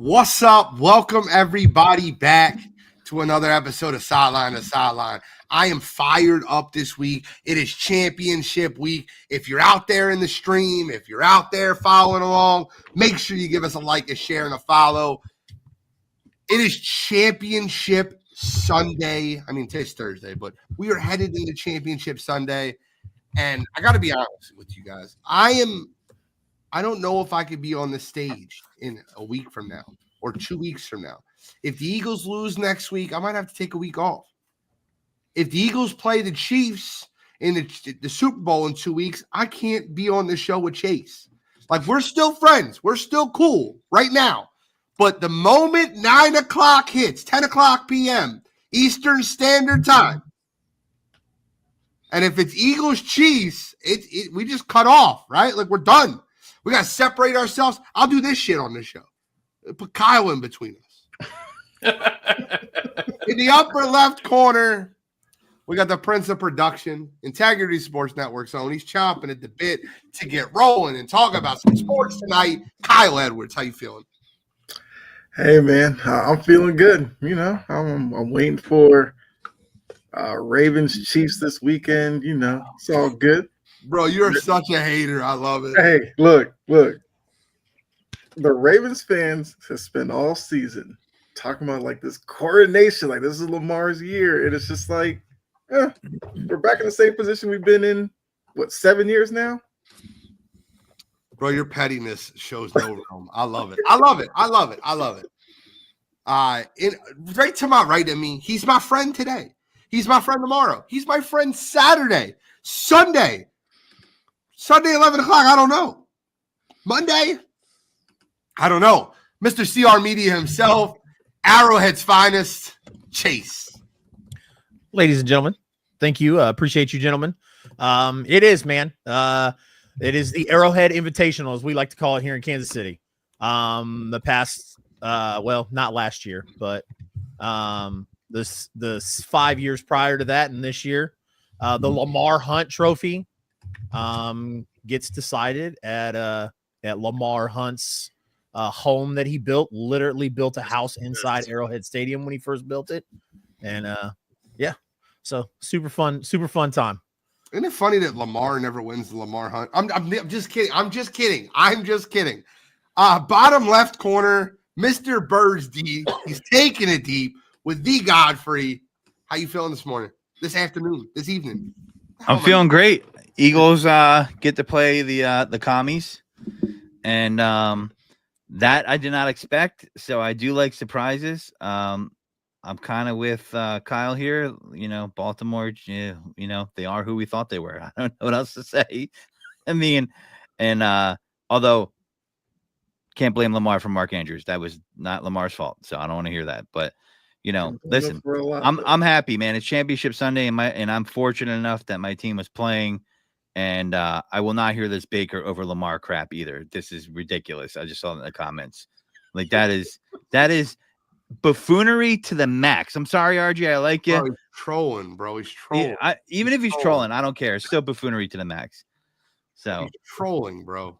What's up? Welcome everybody back to another episode of Sideline to Sideline. I am fired up this week. It is championship week. If you're out there in the stream, if you're out there following along, make sure you give us a like, a share, and a follow. It is championship Sunday. I mean, today's Thursday, but we are headed into championship Sunday. And I got to be honest with you guys. I don't know if I could be on the stage in a week from now or 2 weeks from now. If the Eagles lose next week, I might have to take a week off. If the Eagles play the Chiefs in the Super Bowl in 2 weeks, I can't be on the show with Chase. Like, we're still friends. We're still cool right now. But the moment 9 o'clock hits, 10 o'clock p.m., Eastern Standard Time, and if it's Eagles Chiefs, we just cut off, right? Like, we're done. We got to separate ourselves. I'll do this shit on this show. Put Kyle in between us. In the upper left corner, we got the Prince of Production, Integrity Sports Network zone. He's chomping at the bit to get rolling and talk about some sports tonight. Kyle Edwards, how you feeling? Hey, man, I'm feeling good. You know, I'm waiting for Ravens Chiefs this weekend. You know, it's all good. Bro, you're such a hater. I love it. Hey, look. The Ravens fans have spent all season talking about like this coronation, like this is Lamar's year. And it's just like, we're back in the same position we've been in, 7 years now? Bro, your pettiness shows no room. I love it. Right to my right of me, he's my friend today. He's my friend tomorrow. He's my friend Saturday, Sunday, 11 o'clock. I don't know. Monday, I don't know. Mr. CR Media himself, Arrowhead's finest, Chase. Ladies and gentlemen, thank you. Appreciate you, gentlemen. It is, man. It is the Arrowhead Invitational, as we like to call it here in Kansas City. The past, not last year, but the 5 years prior to that, and this year, the Lamar Hunt Trophy gets decided at Lamar Hunt's home that he built. Literally built a house inside Arrowhead Stadium when he first built it, and so super fun time. Isn't it funny that Lamar never wins the Lamar Hunt? I'm just kidding. I'm just kidding. Bottom left corner, Mr. Birds D. He's taking it deep with the Godfrey. How you feeling this morning, this afternoon, this evening? I'm feeling great. Eagles get to play the commies, and that I did not expect. So I do like surprises. I'm kind of with Kyle here. You know, Baltimore, you know, they are who we thought they were. I don't know what else to say. I mean, and although can't blame Lamar for Mark Andrews. That was not Lamar's fault. So I don't want to hear that. But, you know, listen, I'm happy, man. It's Championship Sunday, and I'm fortunate enough that my team was playing. And I will not hear this Baker over Lamar crap either. This is ridiculous. I just saw it in the comments. Like, that is buffoonery to the max. I'm sorry, RG. I like you. Bro, he's trolling, bro. He's trolling. Even if he's trolling, I don't care. It's still buffoonery to the max. So he's trolling, bro.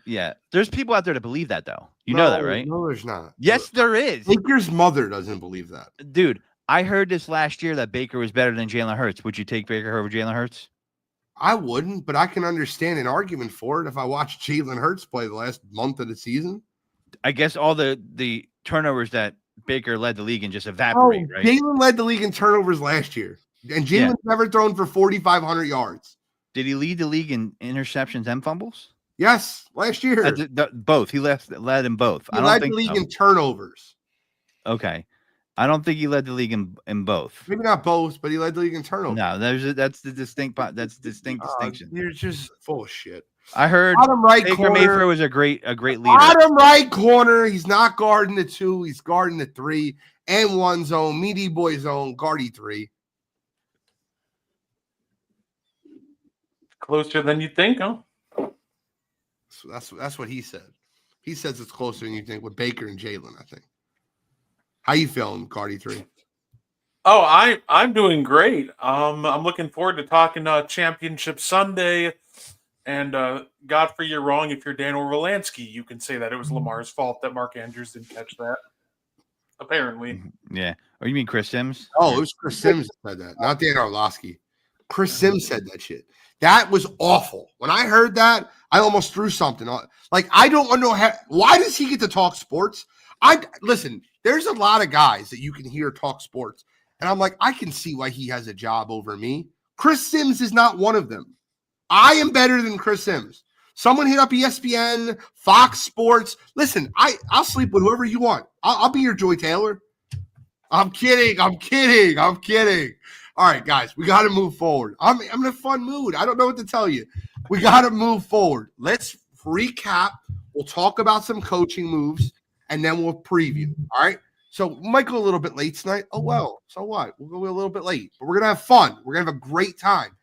Yeah, there's people out there that believe that, though. You know that, right? No, there's not. Yes, there is. Baker's mother doesn't believe that. Dude, I heard this last year that Baker was better than Jalen Hurts. Would you take Baker over Jalen Hurts? I wouldn't, but I can understand an argument for it if I watched Jalen Hurts play the last month of the season. I guess all the turnovers that Baker led the league in just evaporate, right? Jalen led the league in turnovers last year, and Jalen's never thrown for 4,500 yards. Did he lead the league in interceptions and fumbles? Yes, last year. Both. He led in both. He led the league in turnovers. Okay. I don't think he led the league in both. Maybe not both, but he led the league in turnovers. No, that's the distinct distinction. You're just full of shit. I heard bottom right Baker corner, Mayfield was a great leader. Bottom right corner. He's not guarding the 2. He's guarding the 3 and 1 zone. Meaty boy zone. Guardy 3. Closer than you think, huh? So that's what he said. He says it's closer than you think with Baker and Jalen, I think. How you feeling, Guardy 3? Oh, I'm doing great. I'm looking forward to talking Championship Sunday. And Godfrey, you're wrong. If you're Dan Orlansky, you can say that it was Lamar's fault that Mark Andrews didn't catch that. Apparently. Yeah. Or you mean Chris Sims? Oh, it was Chris Sims that said that, not Dan Orlovsky. Chris Sims said that shit. That was awful. When I heard that, I almost threw something on. Like, I don't know why does he get to talk sports? Listen, there's a lot of guys that you can hear talk sports, and I'm like, I can see why he has a job over me. Chris Sims is not one of them. I am better than Chris Sims. Someone hit up ESPN, Fox Sports. Listen, I'll sleep with whoever you want. I'll be your Joy Taylor. I'm kidding. All right, guys, we got to move forward. I'm in a fun mood. I don't know what to tell you. We got to move forward. Let's recap. We'll talk about some coaching moves, and then we'll preview. All right? So we might go a little bit late tonight. Oh, well, so what? We'll go a little bit late, but we're going to have fun. We're going to have a great time.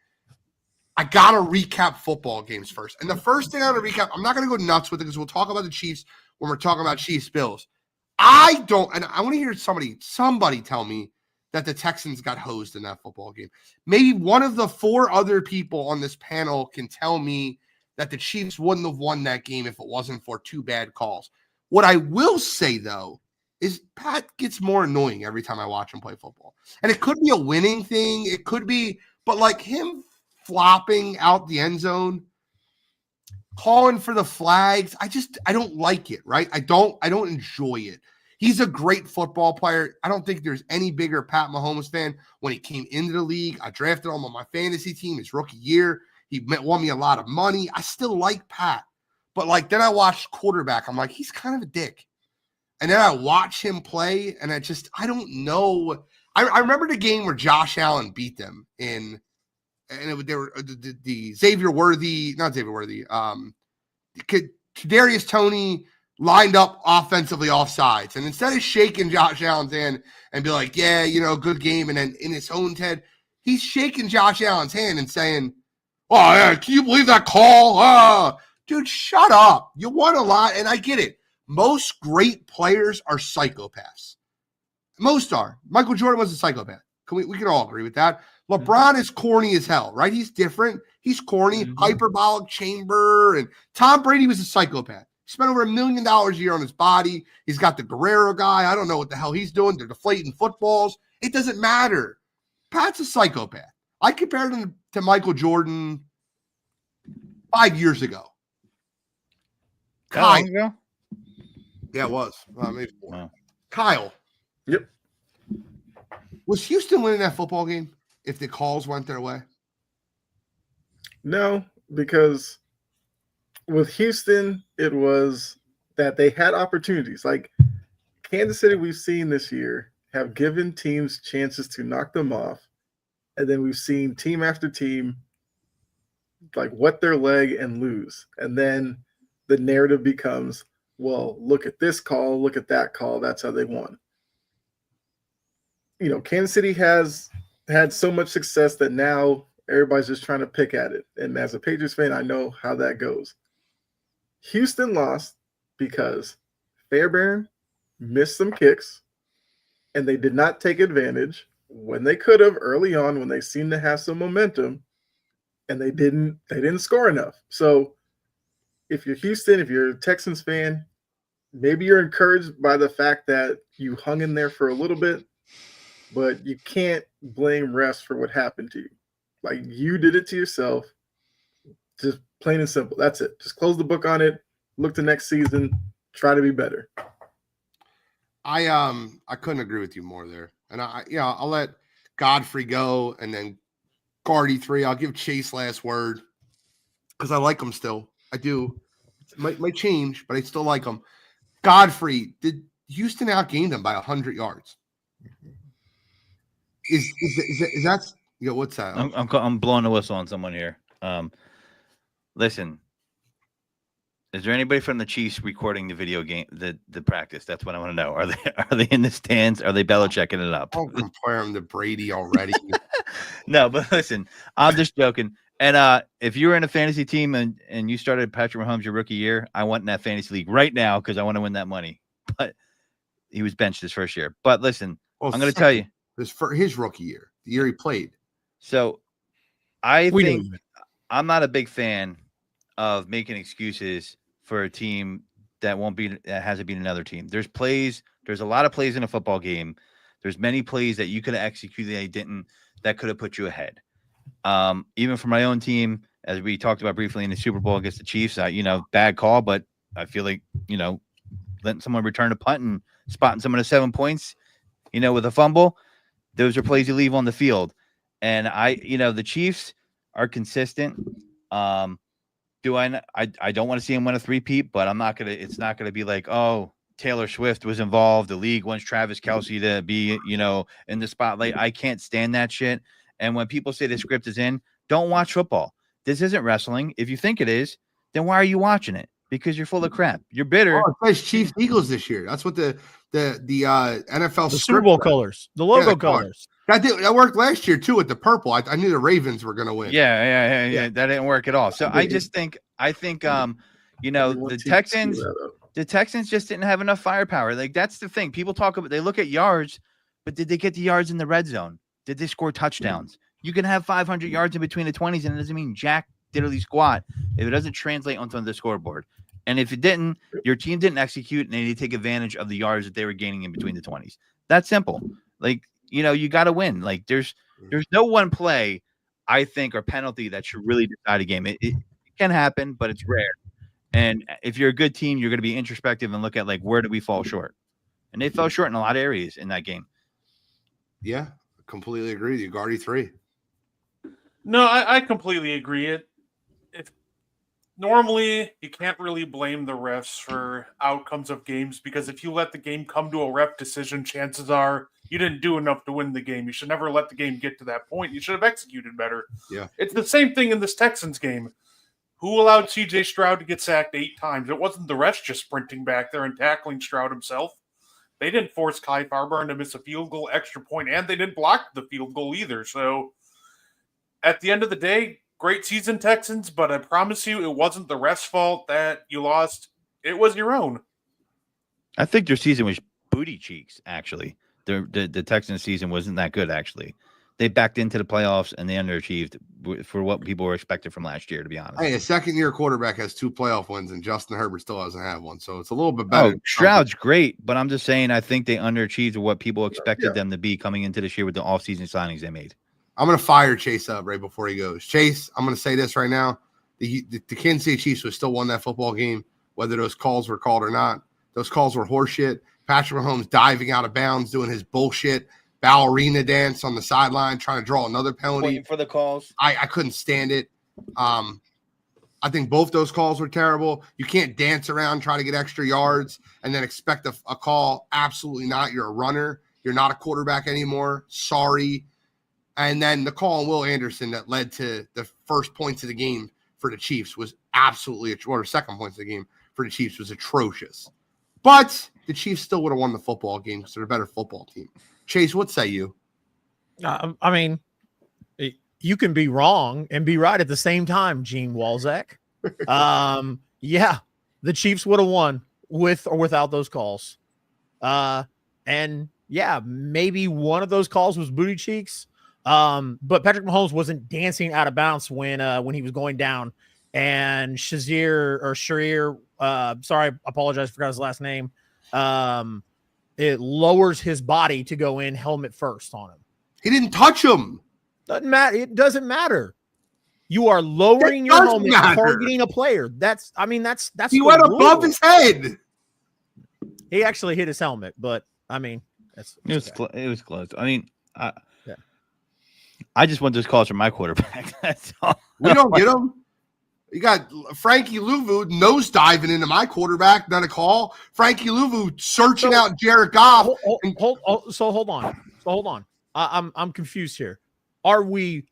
I got to recap football games first. And the first thing I want to recap, I'm not going to go nuts with it because we'll talk about the Chiefs when we're talking about Chiefs-Bills. I want to hear somebody tell me that the Texans got hosed in that football game. Maybe one of the 4 other people on this panel can tell me that the Chiefs wouldn't have won that game if it wasn't for 2 bad calls. What I will say, though, is Pat gets more annoying every time I watch him play football. And it could be a winning thing. It could be, but like him flopping out the end zone, calling for the flags, I don't like it, right? I don't enjoy it. He's a great football player. I don't think there's any bigger Pat Mahomes fan. When he came into the league, I drafted him on my fantasy team his rookie year. He won me a lot of money. I still like Pat. But like then I watched quarterback. I'm like, he's kind of a dick. And then I watch him play, and I don't know. I remember the game where Josh Allen beat them in, and they were the Xavier Worthy, not Xavier Worthy, Kadarius Toney lined up offensively off sides. And instead of shaking Josh Allen's hand and be like, yeah, good game, and then in his own head, he's shaking Josh Allen's hand and saying, oh, yeah, can you believe that call? Dude, shut up. You won a lot, and I get it. Most great players are psychopaths. Most are. Michael Jordan was a psychopath. We can all agree with that. LeBron is corny as hell, right? He's different. He's corny, hyperbolic chamber. And Tom Brady was a psychopath. He spent over $1 million a year on his body. He's got the Guerrero guy. I don't know what the hell he's doing. They're deflating footballs. It doesn't matter. Pat's a psychopath. I compared him to Michael Jordan 5 years ago. How long ago? Yeah, it was. Maybe 4. Wow. Kyle. Yep. Was Houston winning that football game if the calls went their way? No, because with Houston, it was that they had opportunities. Like Kansas City, we've seen this year have given teams chances to knock them off. And then we've seen team after team like wet their leg and lose. And then the narrative becomes, well, look at this call, look at that call. That's how they won. Kansas City has had so much success that now everybody's just trying to pick at it. And as a Patriots fan, I know how that goes. Houston lost because Fairbairn missed some kicks, and they did not take advantage when they could have early on when they seemed to have some momentum, and they didn't score enough. So if you're Houston, if you're a Texans fan, maybe you're encouraged by the fact that you hung in there for a little bit, but you can't blame refs for what happened to you. Like, you did it to yourself. Just plain and simple. That's it. Just close the book on it. Look to next season. Try to be better. I couldn't agree with you more there. And I'll let Godfrey go, and then Cardi 3. I'll give Chase last word because I like him still. I do. It might change, but I still like him. Godfrey, did Houston outgain them by 100 yards? Is that what's that? I'm blowing the whistle on someone here. Listen, is there anybody from the Chiefs recording the video game, the practice? That's what I want to know. Are they in the stands? Are they Belichicking it up? Don't compare him to Brady already. No, but listen, I'm just joking. And if you were in a fantasy team and you started Patrick Mahomes your rookie year, I want in that fantasy league right now because I want to win that money. But he was benched his first year. But listen, I'm going to tell you. For his rookie year, the year he played. So I'm not a big fan of making excuses for a team that hasn't beat another team. There's a lot of plays in a football game. There's many plays that you could have executed they didn't, that could have put you ahead. Even for my own team, as we talked about briefly in the Super Bowl against the Chiefs, bad call, but I feel like, letting someone return a punt and spotting someone at 7 points, with a fumble, those are plays you leave on the field. And the Chiefs are consistent. I don't want to see him win a three-peat, but it's not going to be like, oh, Taylor Swift was involved. The league wants Travis Kelce to be, in the spotlight. I can't stand that shit. And when people say the script is in, don't watch football. This isn't wrestling. If you think it is, then why are you watching it? Because you're full of crap. You're bitter. Oh, it says Chiefs Eagles this year. That's what the NFL the Super Bowl colors, the logo colors. That worked last year too with the purple. I knew the Ravens were going to win. Yeah. That didn't work at all. So I think the Texans just didn't have enough firepower. Like, that's the thing. People talk about, they look at yards, but did they get the yards in the red zone? Did they score touchdowns? You can have 500 yards in between the 20s, and it doesn't mean jack diddly squat if it doesn't translate onto the scoreboard. And if it didn't, your team didn't execute, and they need to take advantage of the yards that they were gaining in between the 20s. That's simple. Like, you got to win. Like, there's no one play, I think, or penalty that should really decide a game. It can happen, but it's rare. And if you're a good team, you're going to be introspective and look at, like, where did we fall short? And they fell short in a lot of areas in that game. Yeah, completely agree with you. Guardy 3. No, I completely agree. Normally, you can't really blame the refs for outcomes of games, because if you let the game come to a ref decision, chances are you didn't do enough to win the game. You should never let the game get to that point. You should have executed better. Yeah. It's the same thing in this Texans game. Who allowed C.J. Stroud to get sacked 8 times? It wasn't the refs just sprinting back there and tackling Stroud himself. They didn't force Kai Farber to miss a field goal, extra point, and they didn't block the field goal either. So at the end of the day, great season, Texans, but I promise you it wasn't the refs' fault that you lost. It was your own. I think their season was booty cheeks, actually. The Texans season wasn't that good, actually. They backed into the playoffs, and they underachieved for what people were expected from last year, to be honest. Hey, a second-year quarterback has 2 playoff wins, and Justin Herbert still doesn't have one, so it's a little bit better. Oh, Stroud's great, but I'm just saying I think they underachieved what people expected them to be coming into this year with the offseason signings they made. I'm going to fire Chase up right before he goes. Chase, I'm going to say this right now. The Kansas City Chiefs would still won that football game, whether those calls were called or not. Those calls were horseshit. Patrick Mahomes diving out of bounds, doing his bullshit ballerina dance on the sideline, trying to draw another penalty. Waiting for the calls. I couldn't stand it. I think both those calls were terrible. You can't dance around, try to get extra yards, and then expect a call. Absolutely not. You're a runner. You're not a quarterback anymore. Sorry. And then the call on Will Anderson that led to the first points of the game for the Chiefs was absolutely, or second points of the game for the Chiefs was atrocious. But the Chiefs still would have won the football game because they're a better football team. Chase, what say you? I mean, you can be wrong and be right at the same time, Gene Walzak. Yeah, the Chiefs would have won with or without those calls. And yeah, maybe one of those calls was booty cheeks. But Patrick Mahomes wasn't dancing out of bounds when he was going down. And Sharir, sorry, I apologize, forgot his last name. It lowers his body to go in helmet first on him. He didn't touch him. Doesn't matter. It doesn't matter. You are lowering your helmet, targeting a player. That's He went above his head. He actually hit his helmet, but I mean, it was close. I mean, I just want those calls from my quarterback. That's all. We don't get them. You got Frankie Louvu nose diving into my quarterback, not a call. Frankie Louvu searching out Jared Goff. Hold on. I'm confused here. Are we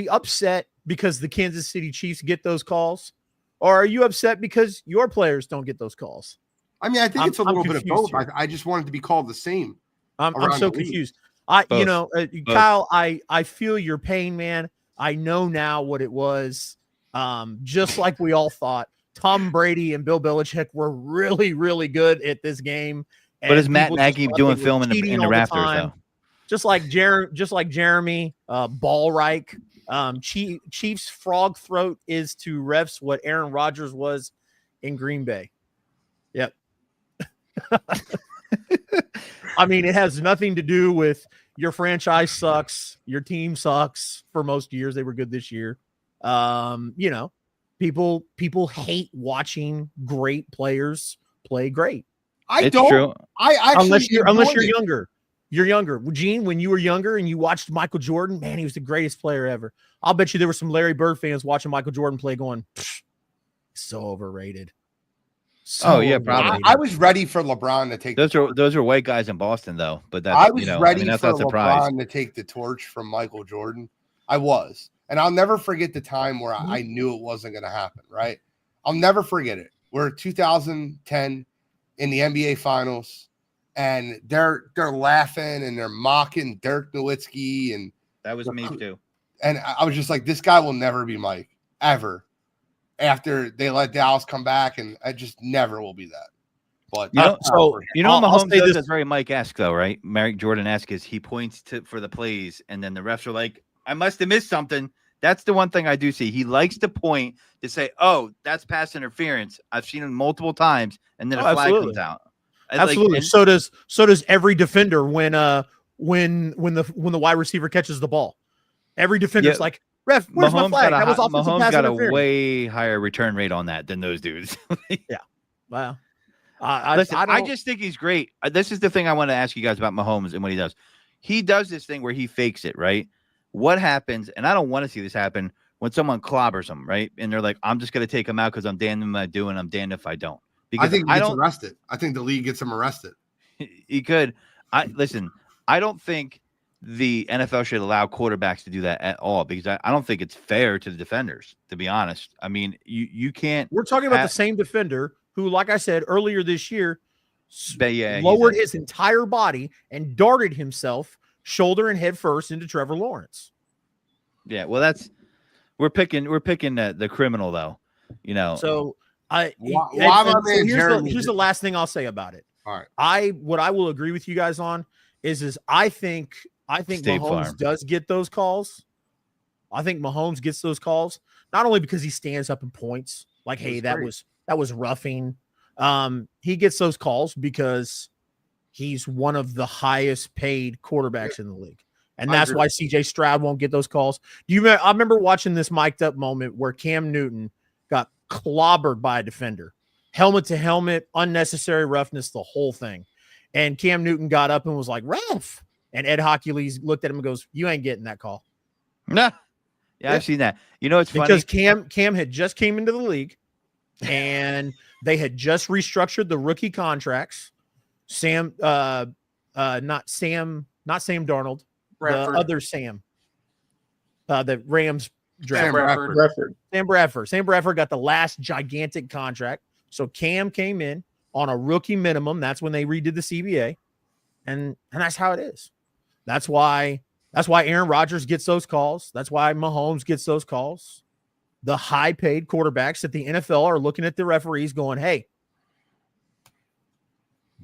upset because the Kansas City Chiefs get those calls, or are you upset because your players don't get those calls? I mean, I think it's a little bit of both. I just want it to be called the same. I'm so confused. Kyle, I feel your pain, man. I know now what it was. Just like we all thought, Tom Brady and Bill Belichick were really, really good at this game. But is Matt Nagy doing film in the rafters though? Just like Jeremy Ballreich Chiefs frog throat is to refs what Aaron Rodgers was in Green Bay. Yep. I mean, it has nothing to do with your franchise sucks, your team sucks for most years. They were good this year. You know, people hate watching great players play great. It's true. I actually unless you're younger. You're younger. Gene, when you were younger and you watched Michael Jordan, man, he was the greatest player ever. I'll bet you there were some Larry Bird fans watching Michael Jordan play going, so overrated. So yeah, probably. I was ready for LeBron to take those are white guys in Boston though, but that's I was ready that's for not surprise. LeBron to take the torch from Michael Jordan. I was. And I'll never forget the time where I knew it wasn't going to happen, right? I'll never forget it. We're 2010 in the NBA Finals, and they're laughing and they're mocking Dirk Nowitzki, and that was me too. And I was just like, this guy will never be Mike, ever. After they let Dallas come back, and I just never will be that. But Mahomes does is very Mike-esque though, right? Mike Jordan-esque is he points for the plays, and then the refs are like, I must have missed something. That's the one thing I do see. He likes to point to say, "Oh, that's pass interference." I've seen him multiple times, and then a flag comes out. Absolutely. So does every defender when the wide receiver catches the ball. Every defender's like, "Ref, where's my flag?" That was offensive pass got interference. A way higher return rate on that than those dudes. Yeah. Wow. I just think he's great. This is the thing I want to ask you guys about Mahomes and what he does. He does this thing where he fakes it, right? What happens, and I don't want to see this happen, when someone clobbers him, right? And they're like, I'm just going to take him out because I'm damned if I do and I'm damned if I don't. Because I think he gets arrested. I think the league gets him arrested. He could. I don't think the NFL should allow quarterbacks to do that at all because I don't think it's fair to the defenders, to be honest. I mean, you can't. We're talking about the same defender who, like I said earlier this year, lowered his entire body and darted himself shoulder and head first into Trevor Lawrence. Yeah, well, we're picking the criminal though, you know. So here's the last thing I'll say about it. All right, what I will agree with you guys on is I think Mahomes does get those calls. I think Mahomes gets those calls not only because he stands up and points like, "Hey, that was roughing." He gets those calls because he's one of the highest paid quarterbacks in the league. And that's why CJ Stroud won't get those calls. I remember watching this mic'd up moment where Cam Newton got clobbered by a defender, helmet to helmet, unnecessary roughness, the whole thing. And Cam Newton got up and was like, "Ref." And Ed Hockley looked at him and goes, "You ain't getting that call." Nah. Yeah, I've seen that. You know, it's funny because Cam had just came into the league and they had just restructured the rookie contracts. Not Sam Darnold, Bradford. The other Sam, the Rams draft. Sam Bradford got the last gigantic contract. So Cam came in on a rookie minimum. That's when they redid the CBA, and that's how it is. That's why Aaron Rodgers gets those calls. That's why Mahomes gets those calls. The high-paid quarterbacks at the NFL are looking at the referees, going, "Hey,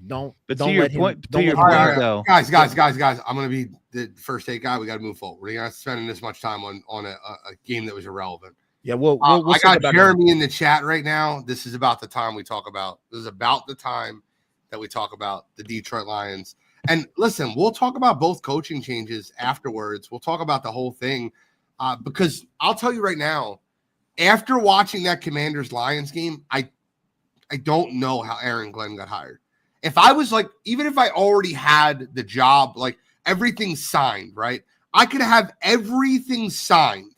don't let him." Though, guys, I'm going to be the first take guy. We got to move forward. We're not spending this much time on a game that was irrelevant. Yeah, we'll I got Jeremy in the chat right now. This is about the time we talk about. This is about the time that we talk about the Detroit Lions. And listen, we'll talk about both coaching changes afterwards. We'll talk about the whole thing because I'll tell you right now, after watching that Commanders-Lions game, I don't know how Aaron Glenn got hired. If I was like, even if I already had the job, like everything's signed, right? I could have everything signed.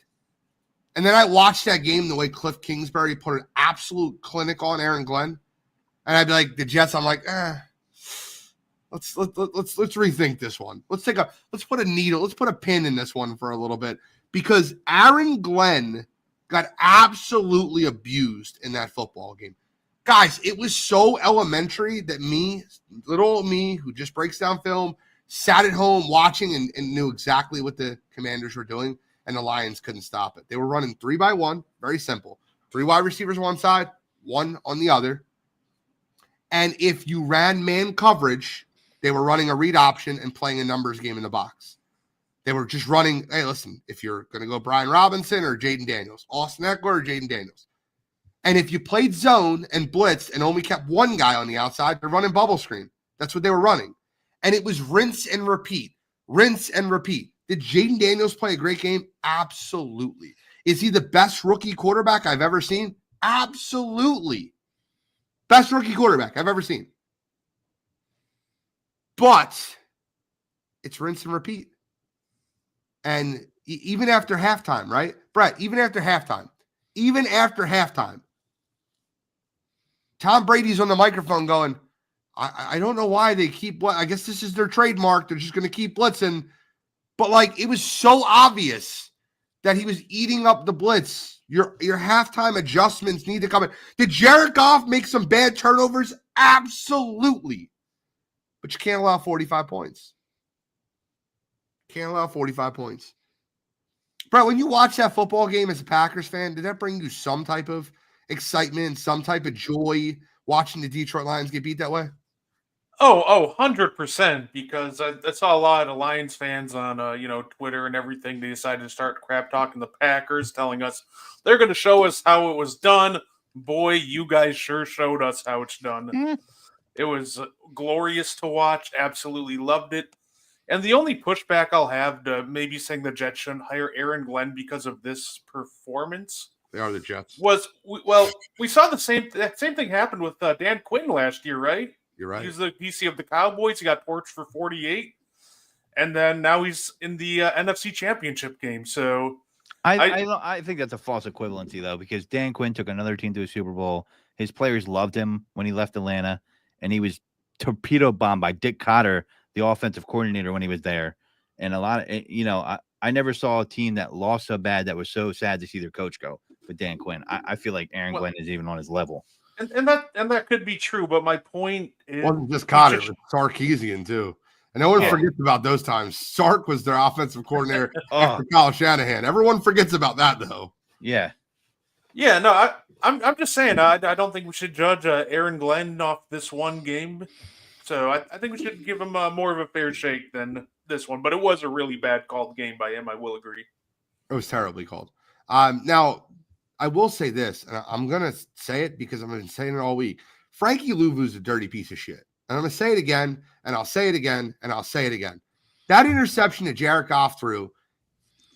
And then I watched that game the way Cliff Kingsbury put an absolute clinic on Aaron Glenn. And I'd be like, the Jets, I'm like, let's rethink this one. Let's put a needle, let's put a pin in this one for a little bit. Because Aaron Glenn got absolutely abused in that football game. Guys, it was so elementary that little old me, who just breaks down film, sat at home watching and knew exactly what the Commanders were doing, and the Lions couldn't stop it. They were running 3-by-1, very simple. 3 wide receivers one side, 1 on the other. And if you ran man coverage, they were running a read option and playing a numbers game in the box. They were just running. Hey, listen, if you're going to go Brian Robinson or Jaden Daniels, Austin Eckler or Jaden Daniels. And if you played zone and blitzed and only kept one guy on the outside, they're running bubble screen. That's what they were running. And it was rinse and repeat. Rinse and repeat. Did Jaden Daniels play a great game? Absolutely. Is he the best rookie quarterback I've ever seen? Absolutely. Best rookie quarterback I've ever seen. But it's rinse and repeat. And even after halftime, right? Brett, even after halftime, Tom Brady's on the microphone going, I don't know why they keep, I guess this is their trademark. They're just going to keep blitzing. But like, it was so obvious that he was eating up the blitz. Your halftime adjustments need to come in. Did Jared Goff make some bad turnovers? Absolutely. But you can't allow 45 points. Can't allow 45 points. Bro, when you watch that football game as a Packers fan, did that bring you some type of excitement, some type of joy watching the Detroit Lions get beat that way? Oh, 100%, because I saw a lot of Lions fans on Twitter and everything. They decided to start crap talking the Packers, telling us they're going to show us how it was done. Boy, you guys sure showed us how it's done. It was glorious to watch. Absolutely loved it. And the only pushback I'll have to maybe saying the Jets shouldn't hire Aaron Glenn because of this performance. They are the Jets. We saw the same thing happen with Dan Quinn last year, right? You're right. He was the DC of the Cowboys. He got torched for 48, and then now he's in the NFC Championship game. So I think that's a false equivalency though, because Dan Quinn took another team to a Super Bowl. His players loved him when he left Atlanta, and he was torpedo bombed by Dick Cotter, the offensive coordinator, when he was there. And a lot of I never saw a team that lost so bad that was so sad to see their coach go with Dan Quinn. I feel like Aaron Glenn is even on his level. And that could be true, but my point is, It wasn't just Cotter, it was Sarkisian too. And no one forgets about those times. Sark was their offensive coordinator after Kyle Shanahan. Everyone forgets about that though. Yeah. No, I'm just saying. I don't think we should judge Aaron Glenn off this one game. So I think we should give him more of a fair shake than this one. But it was a really bad called game by him. I will agree. It was terribly called. Now, I will say this, and I'm going to say it because I've been saying it all week. Frankie Louvu's a dirty piece of shit. And I'm going to say it again, and I'll say it again, and I'll say it again. That interception that Jared Goff threw,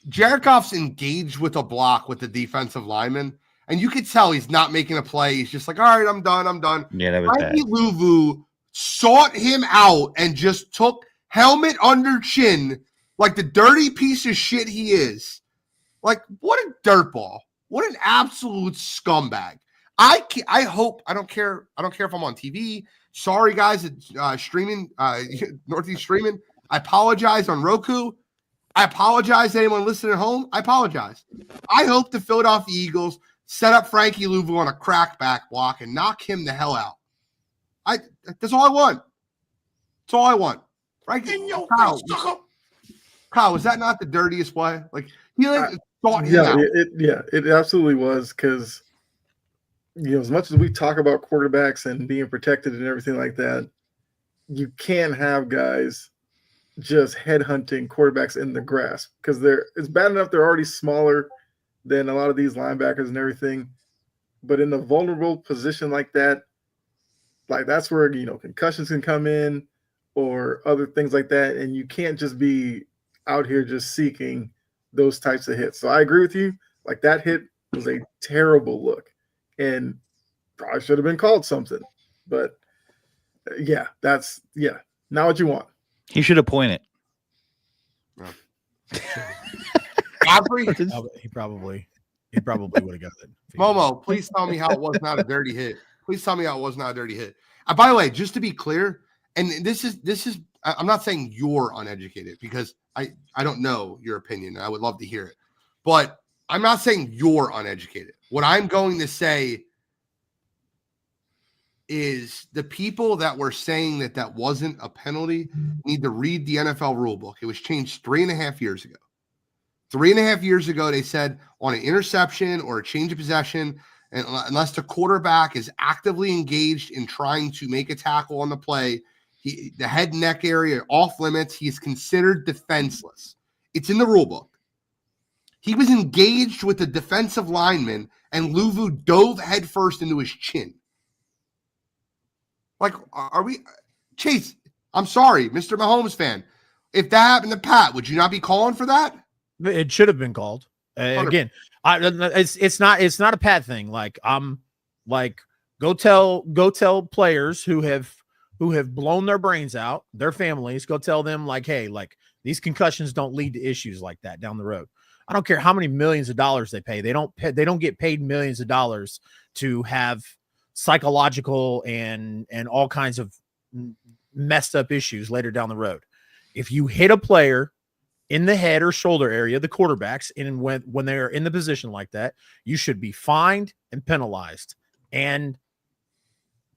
Jared Goff's engaged with a block with the defensive lineman, and you could tell he's not making a play. He's just like, all right, I'm done. Yeah, that was Frankie bad. Louvu sought him out and just took helmet under chin like the dirty piece of shit he is. Like, what a dirtball. What an absolute scumbag. I hope, I don't care if I'm on TV. Sorry, guys, it's streaming, Northeast streaming. I apologize on Roku. I apologize to anyone listening at home. I apologize. I hope the Philadelphia Eagles set up Frankie Louvu on a crackback block and knock him the hell out. That's all I want. That's all I want. Frankie, Kyle, was that not the dirtiest play? Like, he thought him out. It absolutely was, because as much as we talk about quarterbacks and being protected and everything like that, you can't have guys just headhunting quarterbacks in the grass, because it's bad enough they're already smaller than a lot of these linebackers and everything, but in a vulnerable position like that, like that's where concussions can come in or other things like that, and you can't just be out here just seeking those types of hits. So I agree with you. Like, that hit was a terrible look and probably should have been called something. But that's not what you want. He should have pointed. Godfrey? He probably would have got it. Momo, please tell me how it was not a dirty hit. Please tell me how it was not a dirty hit. By the way, just to be clear, and this is I'm not saying you're uneducated, because I don't know your opinion. I would love to hear it. But I'm not saying you're uneducated. What I'm going to say is the people that were saying that wasn't a penalty need to read the NFL rule book. It was changed 3.5 years ago. 3.5 years ago, they said on an interception or a change of possession, and unless the quarterback is actively engaged in trying to make a tackle on the play, the head and neck area off limits, he's considered defenseless. It's in the rule book. He was engaged with the defensive lineman, and Luvu dove headfirst into his chin. Like, are we... Chase, I'm sorry, Mr. Mahomes fan. If that happened to Pat, would you not be calling for that? It should have been called. Again, it's not a Pat thing. Like, go tell players who have blown their brains out, their families, go tell them, like, hey, like, these concussions don't lead to issues like that down the road. I don't care how many millions of dollars they pay. They don't get paid millions of dollars to have psychological and all kinds of messed up issues later down the road. If you hit a player in the head or shoulder area, the quarterbacks, and when they're in the position like that, you should be fined and penalized and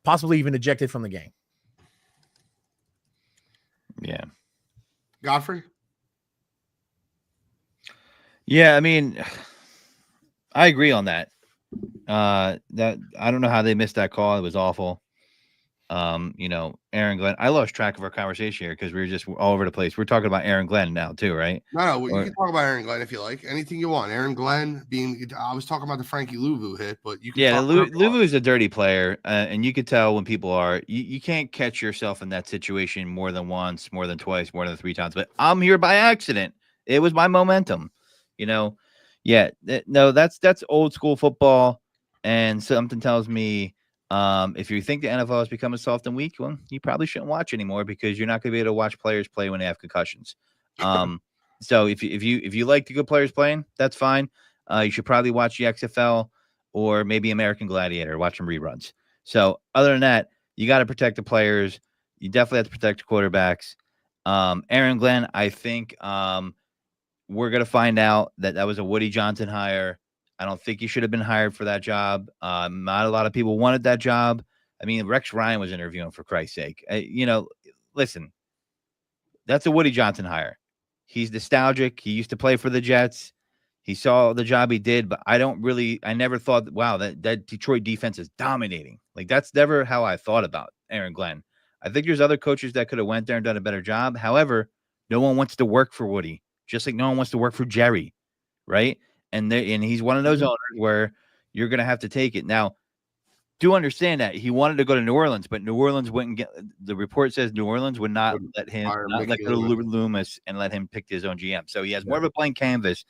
possibly even ejected from the game. Yeah. Godfrey? Yeah, I mean, I agree on that. That I don't know how they missed that call. It was awful. Aaron Glenn. I lost track of our conversation here because we were just all over the place. We're talking about Aaron Glenn now too, right? No, you can talk about Aaron Glenn if you like. Anything you want. Aaron Glenn I was talking about the Frankie Luvu hit, but you can. Yeah, Luvu is a dirty player, and you could tell when people are. You can't catch yourself in that situation more than once, more than twice, more than 3 times. But I'm here by accident. It was my momentum. Yeah, no, that's old school football, and something tells me if you think the NFL has become soft and weak, well, you probably shouldn't watch anymore because you're not going to be able to watch players play when they have concussions. So if you like the good players playing, that's fine. You should probably watch the XFL or maybe American Gladiator, watch some reruns. So other than that, you got to protect the players. You definitely have to protect the quarterbacks. Aaron Glenn, I think we're going to find out that was a Woody Johnson hire. I don't think he should have been hired for that job. Not a lot of people wanted that job. I mean, Rex Ryan was interviewing, for Christ's sake. Listen, that's a Woody Johnson hire. He's nostalgic. He used to play for the Jets. He saw the job he did, but I never thought, wow, that Detroit defense is dominating. Like, that's never how I thought about Aaron Glenn. I think there's other coaches that could have went there and done a better job. However, no one wants to work for Woody, just like no one wants to work for Jerry, right? And he's one of those owners where you're going to have to take it. Now, do understand that he wanted to go to New Orleans, but New Orleans wouldn't get. The report says New Orleans would not let him let go to Loomis and let him pick his own GM. So he has more of a blank canvas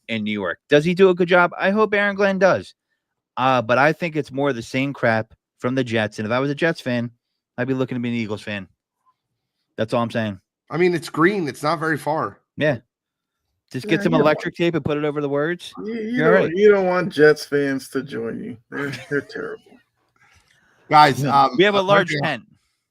in New York. Does he do a good job? I hope Aaron Glenn does. But I think it's more of the same crap from the Jets. And if I was a Jets fan, I'd be looking to be an Eagles fan. That's all I'm saying. I mean, it's green. It's not very far. Yeah. Just get some electric tape and put it over the words. You don't want Jets fans to join you. They're terrible. Guys, we have a large tent.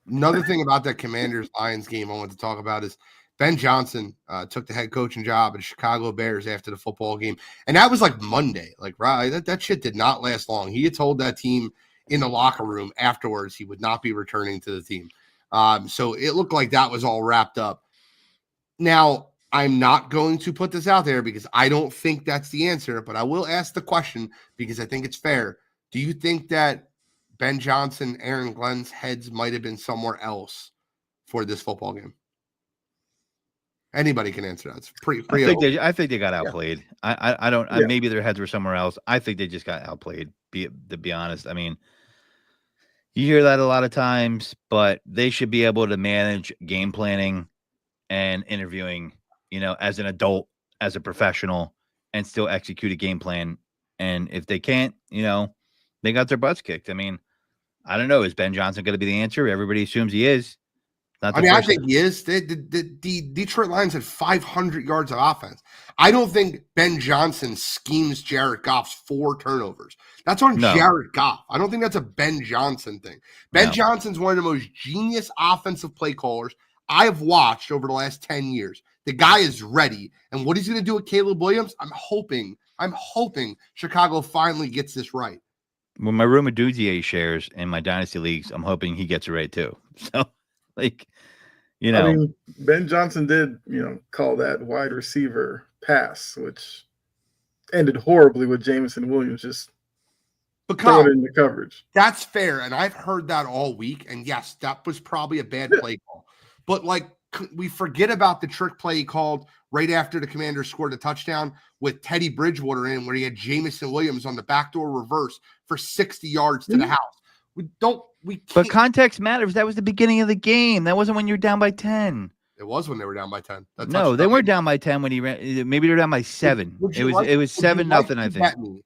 Another thing about that Commanders-Lions game I want to talk about is Ben Johnson took the head coaching job at Chicago Bears after the football game. And that was like Monday. Like, right, that shit did not last long. He had told that team in the locker room afterwards he would not be returning to the team. So it looked like that was all wrapped up. Now, I'm not going to put this out there because I don't think that's the answer, but I will ask the question because I think it's fair. Do you think that Ben Johnson, Aaron Glenn's heads might have been somewhere else for this football game? Anybody can answer that. It's pretty I think they got outplayed. Yeah. I don't. Yeah. Maybe their heads were somewhere else. I think they just got outplayed. To be honest, I mean, you hear that a lot of times, but they should be able to manage game planning and interviewing, as an adult, as a professional, and still execute a game plan. And if they can't, they got their butts kicked. I mean, I don't know. Is Ben Johnson going to be the answer? Everybody assumes he is. I think he is. The Detroit Lions had 500 yards of offense. I don't think Ben Johnson schemes Jared Goff's 4 turnovers. That's on Jared Goff. I don't think that's a Ben Johnson thing. Ben Johnson's one of the most genius offensive play callers I've watched over the last 10 years. The guy is ready. And what he's going to do with Caleb Williams, I'm hoping Chicago finally gets this right. When my Roma Duzier shares in my dynasty leagues, I'm hoping he gets it right too. So, I mean, Ben Johnson did, call that wide receiver pass, which ended horribly with Jameson Williams just throwing in the coverage. That's fair. And I've heard that all week. And yes, that was probably a bad play call. But we forget about the trick play he called right after the Commanders scored a touchdown with Teddy Bridgewater in, where he had Jamison Williams on the backdoor reverse for 60 yards to the house. We can't. But context matters. That was the beginning of the game. That wasn't when you're down by 10. It was when they were down by 10. No, they weren't down by 10 when he ran. Maybe they were down by 7. It was 7-0, I think.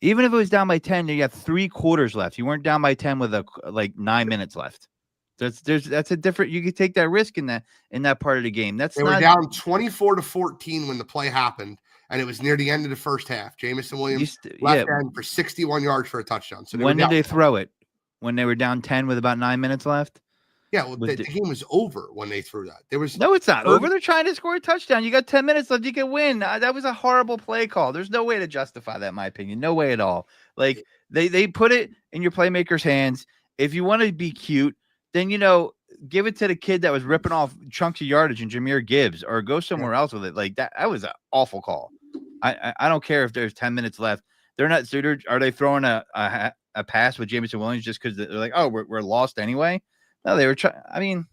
Even if it was down by 10, you have 3 quarters left. You weren't down by 10 with 9 minutes left. That's a different. You could take that risk in that part of the game. They were down 24-14 when the play happened, and it was near the end of the first half. Jamison Williams left end for 61 yards for a touchdown. So when did they throw it? When they were down 10 with about 9 minutes left? Yeah, well, the game was over when they threw that. No, it's not over. They're trying to score a touchdown. You got 10 minutes left. You can win. That was a horrible play call. There's no way to justify that, in my opinion. No way at all. Like they put it in your playmaker's hands. If you want to be cute, then give it to the kid that was ripping off chunks of yardage in Jahmyr Gibbs, or go somewhere else with it. Like that was an awful call. I don't care if there's 10 minutes left. They're not. So are they throwing a pass with Jamison Williams just because they're like, oh, we're lost anyway? No, they were trying. I mean,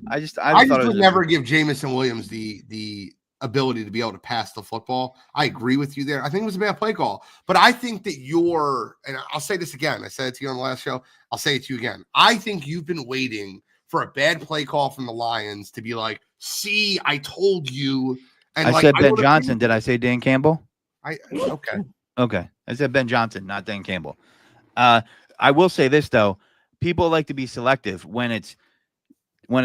I just would never give Jamison Williams the ability to be able to pass the football. I agree with you there. I think it was a bad play call, but I think that and I'll say this again. I said it to you on the last show. I'll say it to you again. I think you've been waiting for a bad play call from the Lions to be like, see, I told you. And I said Ben Johnson. Did I say Dan Campbell? Okay. Okay. I said Ben Johnson, not Dan Campbell. I will say this though. People like to be selective when it's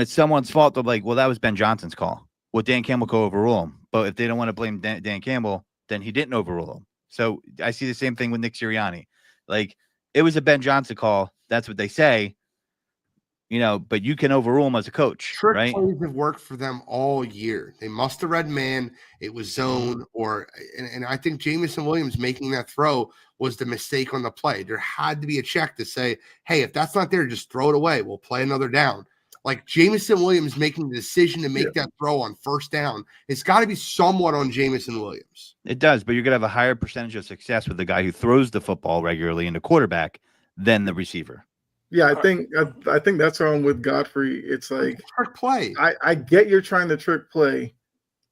someone's fault. They're like, well, that was Ben Johnson's call. Well, Dan Campbell could overrule him. But if they don't want to blame Dan Campbell, then he didn't overrule him. So I see the same thing with Nick Sirianni. Like, it was a Ben Johnson call. That's what they say. But you can overrule him as a coach, Trick right? plays have worked for them all year. They must have read man. It was zone, and I think Jamison Williams making that throw was the mistake on the play. There had to be a check to say, hey, if that's not there, just throw it away. We'll play another down. Like Jamison Williams making the decision to make that throw on first down, it's got to be somewhat on Jamison Williams. It does, but you're going to have a higher percentage of success with the guy who throws the football regularly in the quarterback than the receiver. Yeah, I think that's wrong with Godfrey. It's like trick play. I get you're trying to trick play,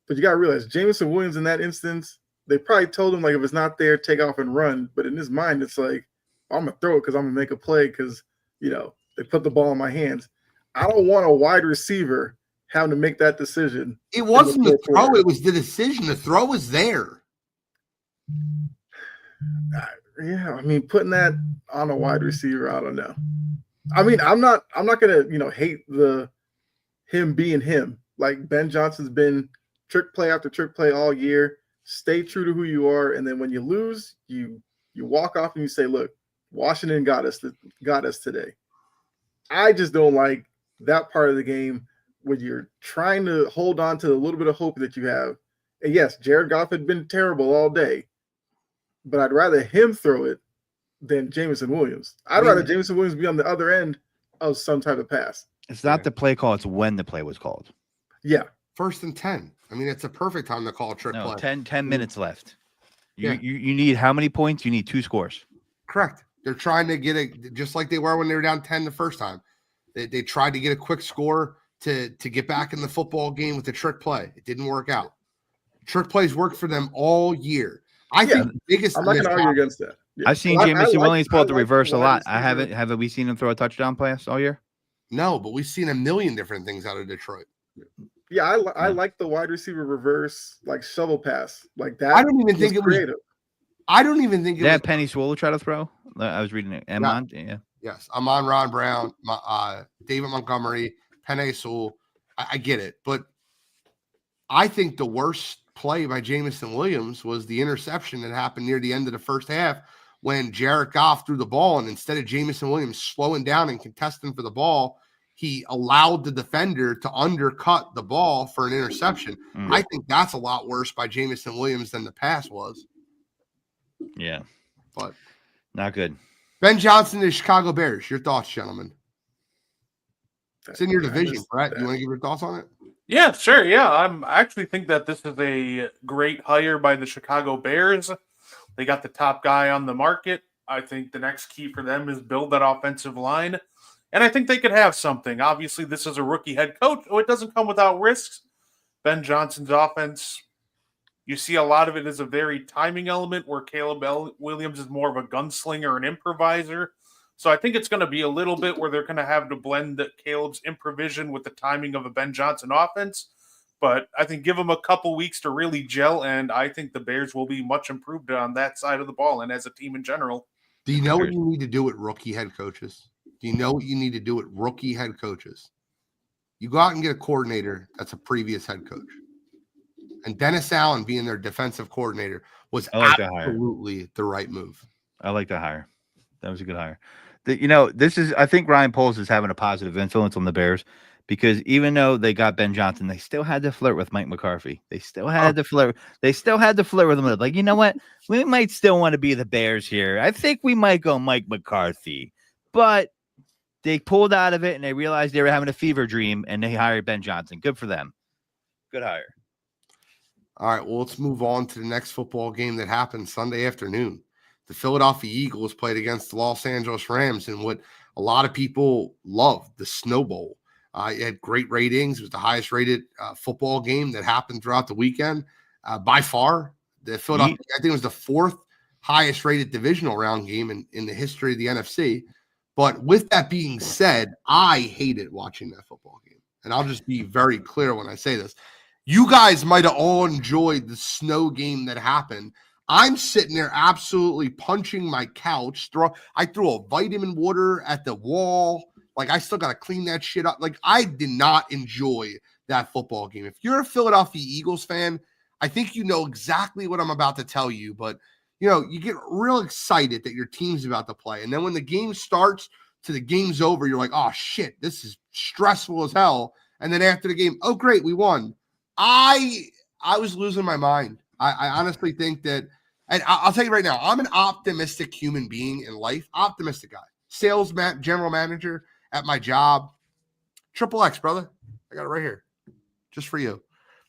but you got to realize Jamison Williams in that instance, they probably told him, like, if it's not there, take off and run. But in his mind, it's like, I'm going to throw it because I'm going to make a play because, they put the ball in my hands. I don't want a wide receiver having to make that decision. It wasn't the throw. It was the decision. The throw was there. Yeah, I mean, putting that on a wide receiver, I don't know. I mean, I'm not gonna, hate him being him. Like Ben Johnson's been trick play after trick play all year. Stay true to who you are, and then when you lose, you walk off and you say, "Look, Washington got us today." I just don't like that part of the game when you're trying to hold on to the little bit of hope that you have. And yes, Jared Goff had been terrible all day, but I'd rather him throw it than Jamison Williams. I'd rather Jamison Williams be on the other end of some type of pass. It's not the play call, it's when the play was called. Yeah. 1st and 10. I mean, it's a perfect time to call a trick play. 10 minutes left. You need how many points? You need 2 scores. Correct. They're trying to get just like they were when they were down 10 the first time. They tried to get a quick score to get back in the football game with the trick play. It didn't work out. Trick plays worked for them all year. I think the biggest. I'm not going to argue against that. Yeah. I've seen Jamison Williams pull out the reverse a lot. Haven't we seen him throw a touchdown pass all year? No, but we've seen a million different things out of Detroit. Yeah, I like the wide receiver reverse, like shovel pass, like that. I don't even think it was creative. I don't even think it was. Penny Sewell try to throw. I was reading it. Amon, yeah. Yes, Amon Ron Brown, David Montgomery, Penny Sewell. I get it, but I think the worst play by Jamison Williams was the interception that happened near the end of the first half when Jared Goff threw the ball, and instead of Jamison Williams slowing down and contesting for the ball, he allowed the defender to undercut the ball for an interception. I think that's a lot worse by Jamison Williams than the pass was. Yeah. But not good. Ben Johnson to Chicago Bears. Your thoughts, gentlemen? It's in your division, Brett. You want to give your thoughts on it? Yeah, sure. Yeah, I actually think that this is a great hire by the Chicago Bears. They got the top guy on the market. I think the next key for them is build that offensive line And I think they could have something. Obviously, this is a rookie head coach. Oh, it doesn't come without risks. Ben Johnson's offense, you see a lot of it as a very timing element where Caleb Williams is more of a gunslinger and improviser. So I think it's going to be a little bit where they're going to have to blend Caleb's improvisation with the timing of a Ben Johnson offense. But I think give them a couple weeks to really gel, and I think the Bears will be much improved on that side of the ball and as a team in general. Do you know what you need to do with rookie head coaches? Do you know what you need to do with rookie head coaches? You go out and get a coordinator that's a previous head coach. And Dennis Allen being their defensive coordinator was absolutely the right move. I like that hire. That was a good hire. I think Ryan Poles is having a positive influence on the Bears because even though they got Ben Johnson, they still had to flirt with Mike McCarthy. They still had to flirt. They still had to flirt with him. Like, you know what? We might still want to be the Bears here. I think we might go Mike McCarthy. But they pulled out of it and they realized they were having a fever dream and they hired Ben Johnson. Good for them. Good hire. All right, well, let's move on to the next football game that happened Sunday afternoon. The Philadelphia Eagles played against the Los Angeles Rams in what a lot of people loved, the Snow Bowl. It had great ratings. It was the highest rated football game that happened throughout the weekend. By far, the Philadelphia, I think it was the fourth highest rated divisional round game in the history of the NFC. But with that being said, I hated watching that football game. And I'll just be very clear when I say this. You guys might have all enjoyed the snow game that happened. I'm sitting there absolutely punching my couch. I threw a vitamin water at the wall. Like, I still got to clean that shit up. Like, I did not enjoy that football game. If you're a Philadelphia Eagles fan, I think you know exactly what I'm about to tell you. But, you get real excited that your team's about to play. And then when the game starts to the game's over, you're like, oh, shit, this is stressful as hell. And then after the game, oh, great, we won. I was losing my mind. I honestly think that, and I'll tell you right now, I'm an optimistic human being in life, optimistic guy, general manager at my job, XXX, brother. I got it right here, just for you.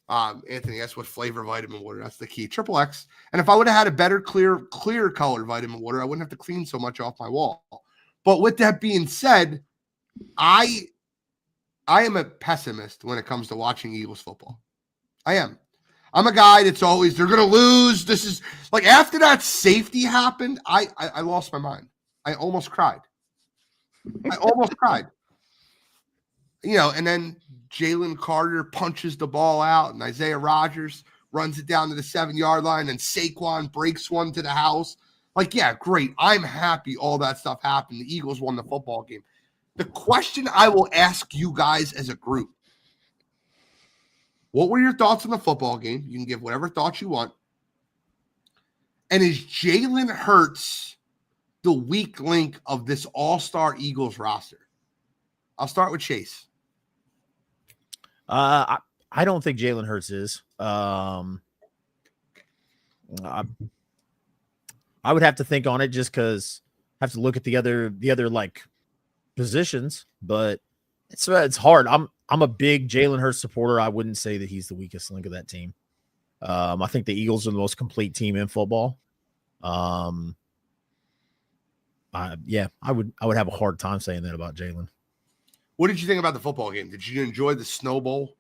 Anthony, that's what flavor vitamin water, that's the key, XXX. And if I would have had a better clear colored vitamin water, I wouldn't have to clean so much off my wall. But with that being said, I am a pessimist when it comes to watching Eagles football. I am. I'm a guy that's always, they're going to lose. This is like after that safety happened, I lost my mind. I almost cried. And then Jalen Carter punches the ball out and Isaiah Rodgers runs it down to the 7-yard line and Saquon breaks one to the house. Like, yeah, great. I'm happy all that stuff happened. The Eagles won the football game. The question I will ask you guys as a group, what were your thoughts on the football game? You can give whatever thoughts you want. And is Jalen Hurts the weak link of this all-star Eagles roster? I'll start with Chase. I don't think Jalen Hurts is. I would have to think on it just because I have to look at the other like positions, but it's hard. I'm a big Jalen Hurts supporter. I wouldn't say that he's the weakest link of that team. I think the Eagles are the most complete team in football. I would have a hard time saying that about Jalen. What did you think about the football game? Did you enjoy the Snow Bowl?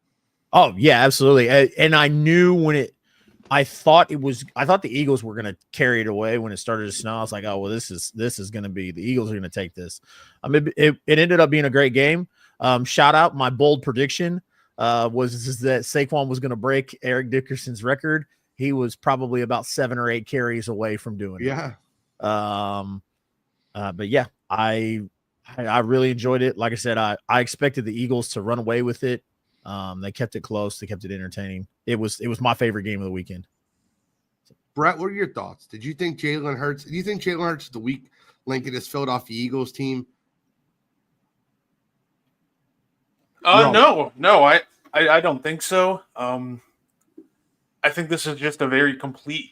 Oh yeah, absolutely. And I knew I thought the Eagles were going to carry it away when it started to snow. I was like, oh, well, this is going to be, the Eagles are going to take this. I mean, it ended up being a great game. Shout out, my bold prediction was that Saquon was going to break Eric Dickerson's record. He was probably about 7 or 8 carries away from doing it. Yeah. But yeah, I really enjoyed it. Like I said, I expected the Eagles to run away with it. They kept it close. They kept it entertaining. It was my favorite game of the weekend. Brett, what are your thoughts? Do you think Jalen Hurts is the weak link in this Philadelphia Eagles team? No, I don't think so. I think this is just a very complete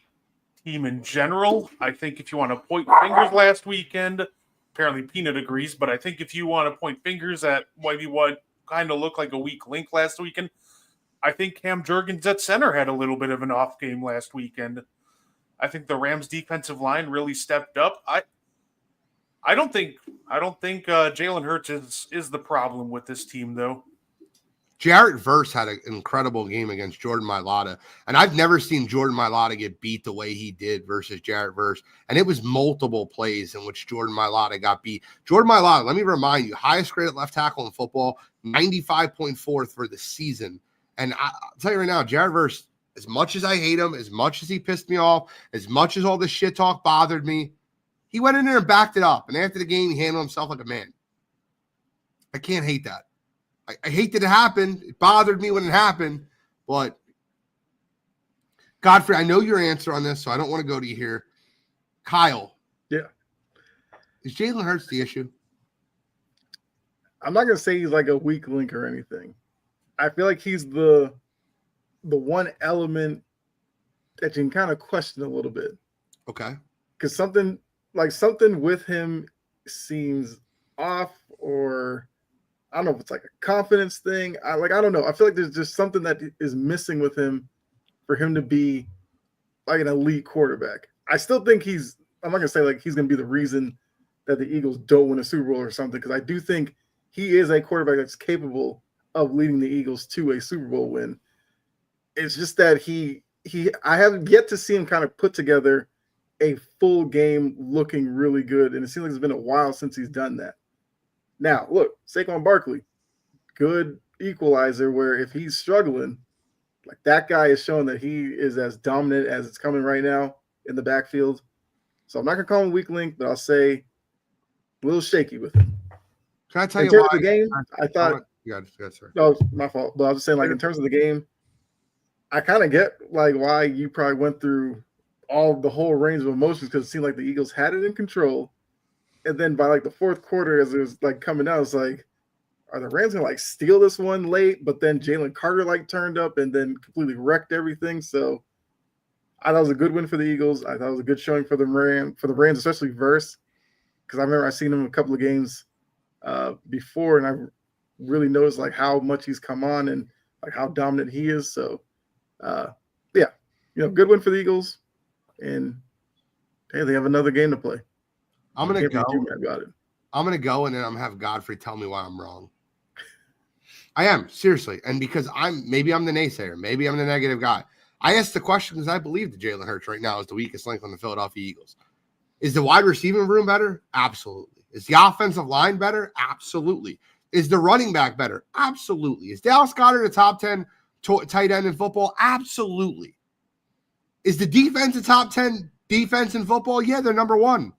team in general. I think if you want to point fingers last weekend, apparently Peanut agrees, but I think if you want to point fingers at maybe what kind of looked like a weak link last weekend, I think Cam Jurgens at center had a little bit of an off game last weekend. I think the Rams defensive line really stepped up. I don't think Jalen Hurts is the problem with this team, though. Jarrett Verse had an incredible game against Jordan Mailata, and I've never seen Jordan Mailata get beat the way he did versus Jarrett Verse. And it was multiple plays in which Jordan Mailata got beat. Jordan Mailata, let me remind you, highest grade at left tackle in football, 95.4 for the season. And I'll tell you right now, Jarrett Verse, as much as I hate him, as much as he pissed me off, as much as all the shit talk bothered me, he went in there and backed it up. And after the game, he handled himself like a man. I can't hate that. I hate that it happened. It bothered me when it happened. But, Godfrey, I know your answer on this, so I don't want to go to you here. Kyle. Yeah. Is Jalen Hurts the issue? I'm not going to say he's like a weak link or anything. I feel like he's the one element that you can kind of question a little bit. Okay. Because something with him seems off, or I don't know if it's like a confidence thing. I don't know. I feel like there's just something that is missing with him for him to be like an elite quarterback. I still think I'm not going to say like he's going to be the reason that the Eagles don't win a Super Bowl or something, because I do think he is a quarterback that's capable of leading the Eagles to a Super Bowl win. It's just that I haven't yet to see him kind of put together a full game looking really good, and it seems like it's been a while since he's done that. Now, look, Saquon Barkley, good equalizer, where if he's struggling, like that guy is showing that he is as dominant as it's coming right now in the backfield. So I'm not going to call him a weak link, but I'll say a little shaky with him. Can I tell in you terms why? of the game, I thought – yeah, sorry. No, it's my fault. But I was just saying, like, in terms of the game, I kind of get like why you probably went through the whole range of emotions, because it seemed like the Eagles had it in control. And then by like the fourth quarter, as it was like coming out, it's like, are the Rams gonna like steal this one late? But then Jalen Carter like turned up and then completely wrecked everything. So I thought it was a good win for the Eagles. I thought it was a good showing for the Rams, especially Verse, because I remember I seen him a couple of games before, and I really noticed like how much he's come on and like how dominant he is. So yeah, good win for the Eagles, and hey, they have another game to play. I'm gonna go. About it. I'm gonna go, and then I'm gonna have Godfrey tell me why I'm wrong. I am, seriously, and because maybe I'm the naysayer, maybe I'm the negative guy. I asked the question because I believe that Jalen Hurts right now is the weakest link on the Philadelphia Eagles. Is the wide receiving room better? Absolutely. Is the offensive line better? Absolutely. Is the running back better? Absolutely. Is Dallas Goedert a top 10 tight end in football? Absolutely. Is the defense a top 10 defense in football? Yeah, they're number one.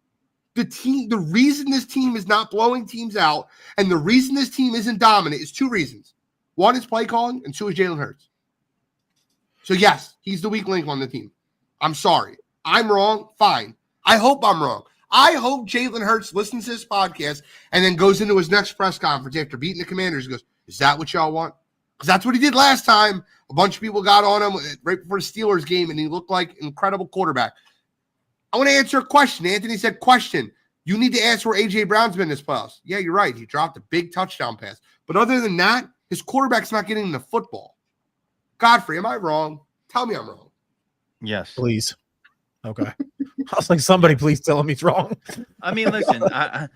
The reason this team is not blowing teams out and the reason this team isn't dominant is two reasons. One is play calling, and two is Jalen Hurts. So, yes, he's the weak link on the team. I'm sorry. I'm wrong. Fine. I hope I'm wrong. I hope Jalen Hurts listens to this podcast and then goes into his next press conference after beating the Commanders and goes, is that what y'all want? Because that's what he did last time. A bunch of people got on him right before the Steelers game, and he looked like an incredible quarterback. I want to answer a question. Anthony said, question. You need to ask where A.J. Brown's been this playoffs. Yeah, you're right. He dropped a big touchdown pass. But other than that, his quarterback's not getting the football. Godfrey, am I wrong? Tell me I'm wrong. Yes. Please. Okay. I was like, somebody please tell him he's wrong. I mean, listen, I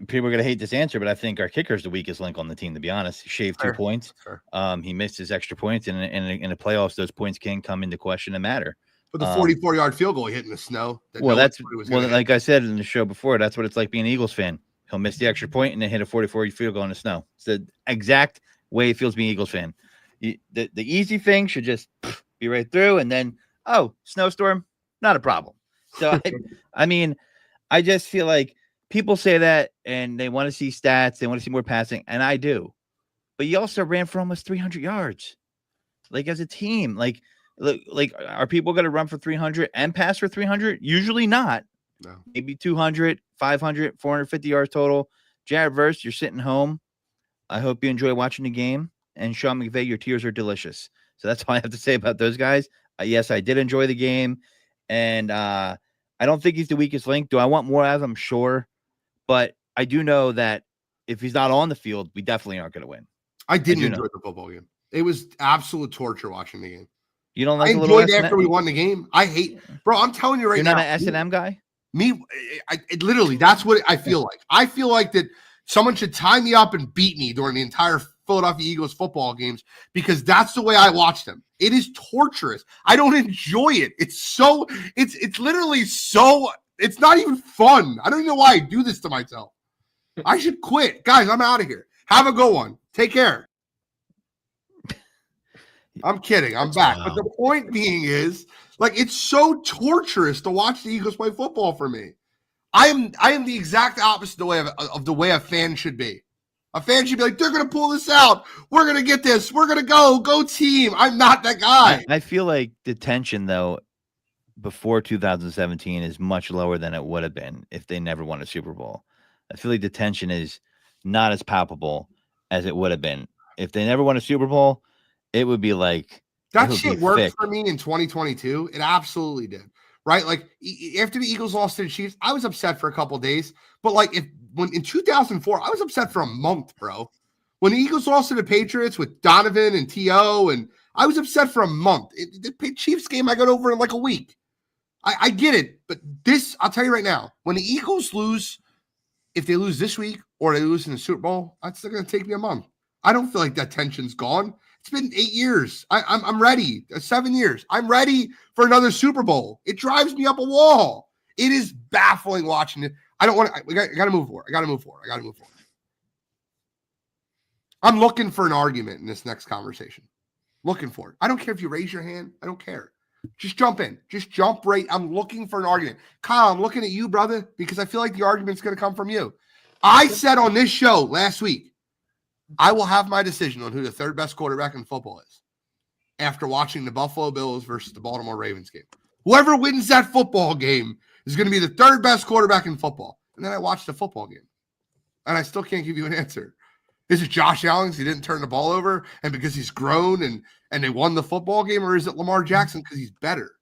people are gonna hate this answer, but I think our kicker is the weakest link on the team. To be honest, he shaved 2 points. Sure. He missed his extra points, and in the playoffs, those points can come into question and matter. But the 44-yard field goal he hit in the snow. Like I said in the show before, that's what it's like being an Eagles fan. He'll miss the extra point and then hit a 44-yard field goal in the snow. It's the exact way it feels being an Eagles fan. The easy thing should just be right through, and then snowstorm, not a problem. So I mean, I just feel like people say that and they want to see stats, they want to see more passing, and I do. But you also ran for almost 300 yards, like as a team. Like are people going to run for 300 and pass for 300? Usually not. No. Maybe 200, 500, 450 yards total. Jared Verse, you're sitting home. I hope you enjoy watching the game. And Sean McVay, your tears are delicious. So that's all I have to say about those guys. Yes, I did enjoy the game. And I don't think he's the weakest link. Do I want more out of him? Sure. But I do know that if he's not on the field, we definitely aren't going to win. I didn't enjoy the football game. It was absolute torture watching the game. You don't like I a little enjoyed after we won the game. I hate, bro. I'm telling you right now. You're not an S&M guy? Literally, that's what I feel like. I feel like that someone should tie me up and beat me during the entire Philadelphia Eagles football games because that's the way I watch them. It is torturous. I don't enjoy it. It's literally so, it's not even fun. I don't even know why I do this to myself. I should quit. Guys, I'm out of here. Have a good one. Take care. I'm kidding. I'm back. Wow. But the point being is, like, it's so torturous to watch the Eagles play football for me. I am the exact opposite of the way a fan should be. A fan should be like, they're going to pull this out. We're going to get this. We're going to go team. I'm not that guy. I feel like the tension, though, before 2017 is much lower than it would have been if they never won a Super Bowl. I feel like the tension is not as palpable as it would have been. If they never won a Super Bowl, it would be like that shit worked for me in 2022. It absolutely did. Right? Like after the Eagles lost to the Chiefs, I was upset for a couple of days. But like when in 2004, I was upset for a month, bro. When the Eagles lost to the Patriots with Donovan and T.O., and I was upset for a month. The Chiefs game I got over in like a week. I get it. But this, I'll tell you right now, when the Eagles lose, if they lose this week or they lose in the Super Bowl, that's still going to take me a month. I don't feel like that tension's gone. It's been 8 years. I'm ready. 7 years. I'm ready for another Super Bowl. It drives me up a wall. It is baffling watching it. I don't want to. I got to move forward. I got to move forward. I'm looking for an argument in this next conversation. Looking for it. I don't care if you raise your hand. I don't care. Just jump in. Just jump right. I'm looking for an argument. Kyle, I'm looking at you, brother, because I feel like the argument's going to come from you. I said on this show last week, I will have my decision on who the third best quarterback in football is after watching the Buffalo Bills versus the Baltimore Ravens game. Whoever wins that football game is going to be the third best quarterback in football. And then I watched the football game, and I still can't give you an answer. Is it Josh Allen because he didn't turn the ball over and because he's grown and they won the football game, or is it Lamar Jackson because he's better?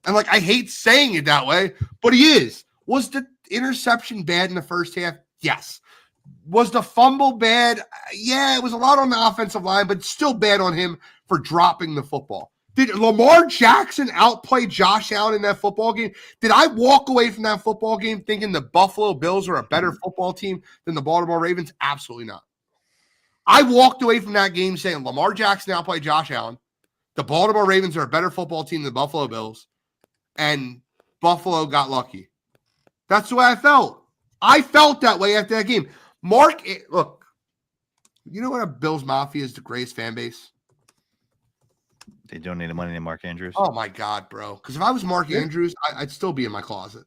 And like, I hate saying it that way, but he is. Was the interception bad in the first half? Yes. Was the fumble bad? Yeah, it was a lot on the offensive line, but still bad on him for dropping the football. Did Lamar Jackson outplay Josh Allen in that football game? Did I walk away from that football game thinking the Buffalo Bills are a better football team than the Baltimore Ravens? Absolutely not. I walked away from that game saying Lamar Jackson outplayed Josh Allen. The Baltimore Ravens are a better football team than the Buffalo Bills, and Buffalo got lucky. That's the way I felt. I felt that way after that game. Mark, look, you know what a Bills Mafia is the greatest fan base? They donated money to Mark Andrews. Oh, my God, bro. Because if I was Mark Andrews, I'd still be in my closet.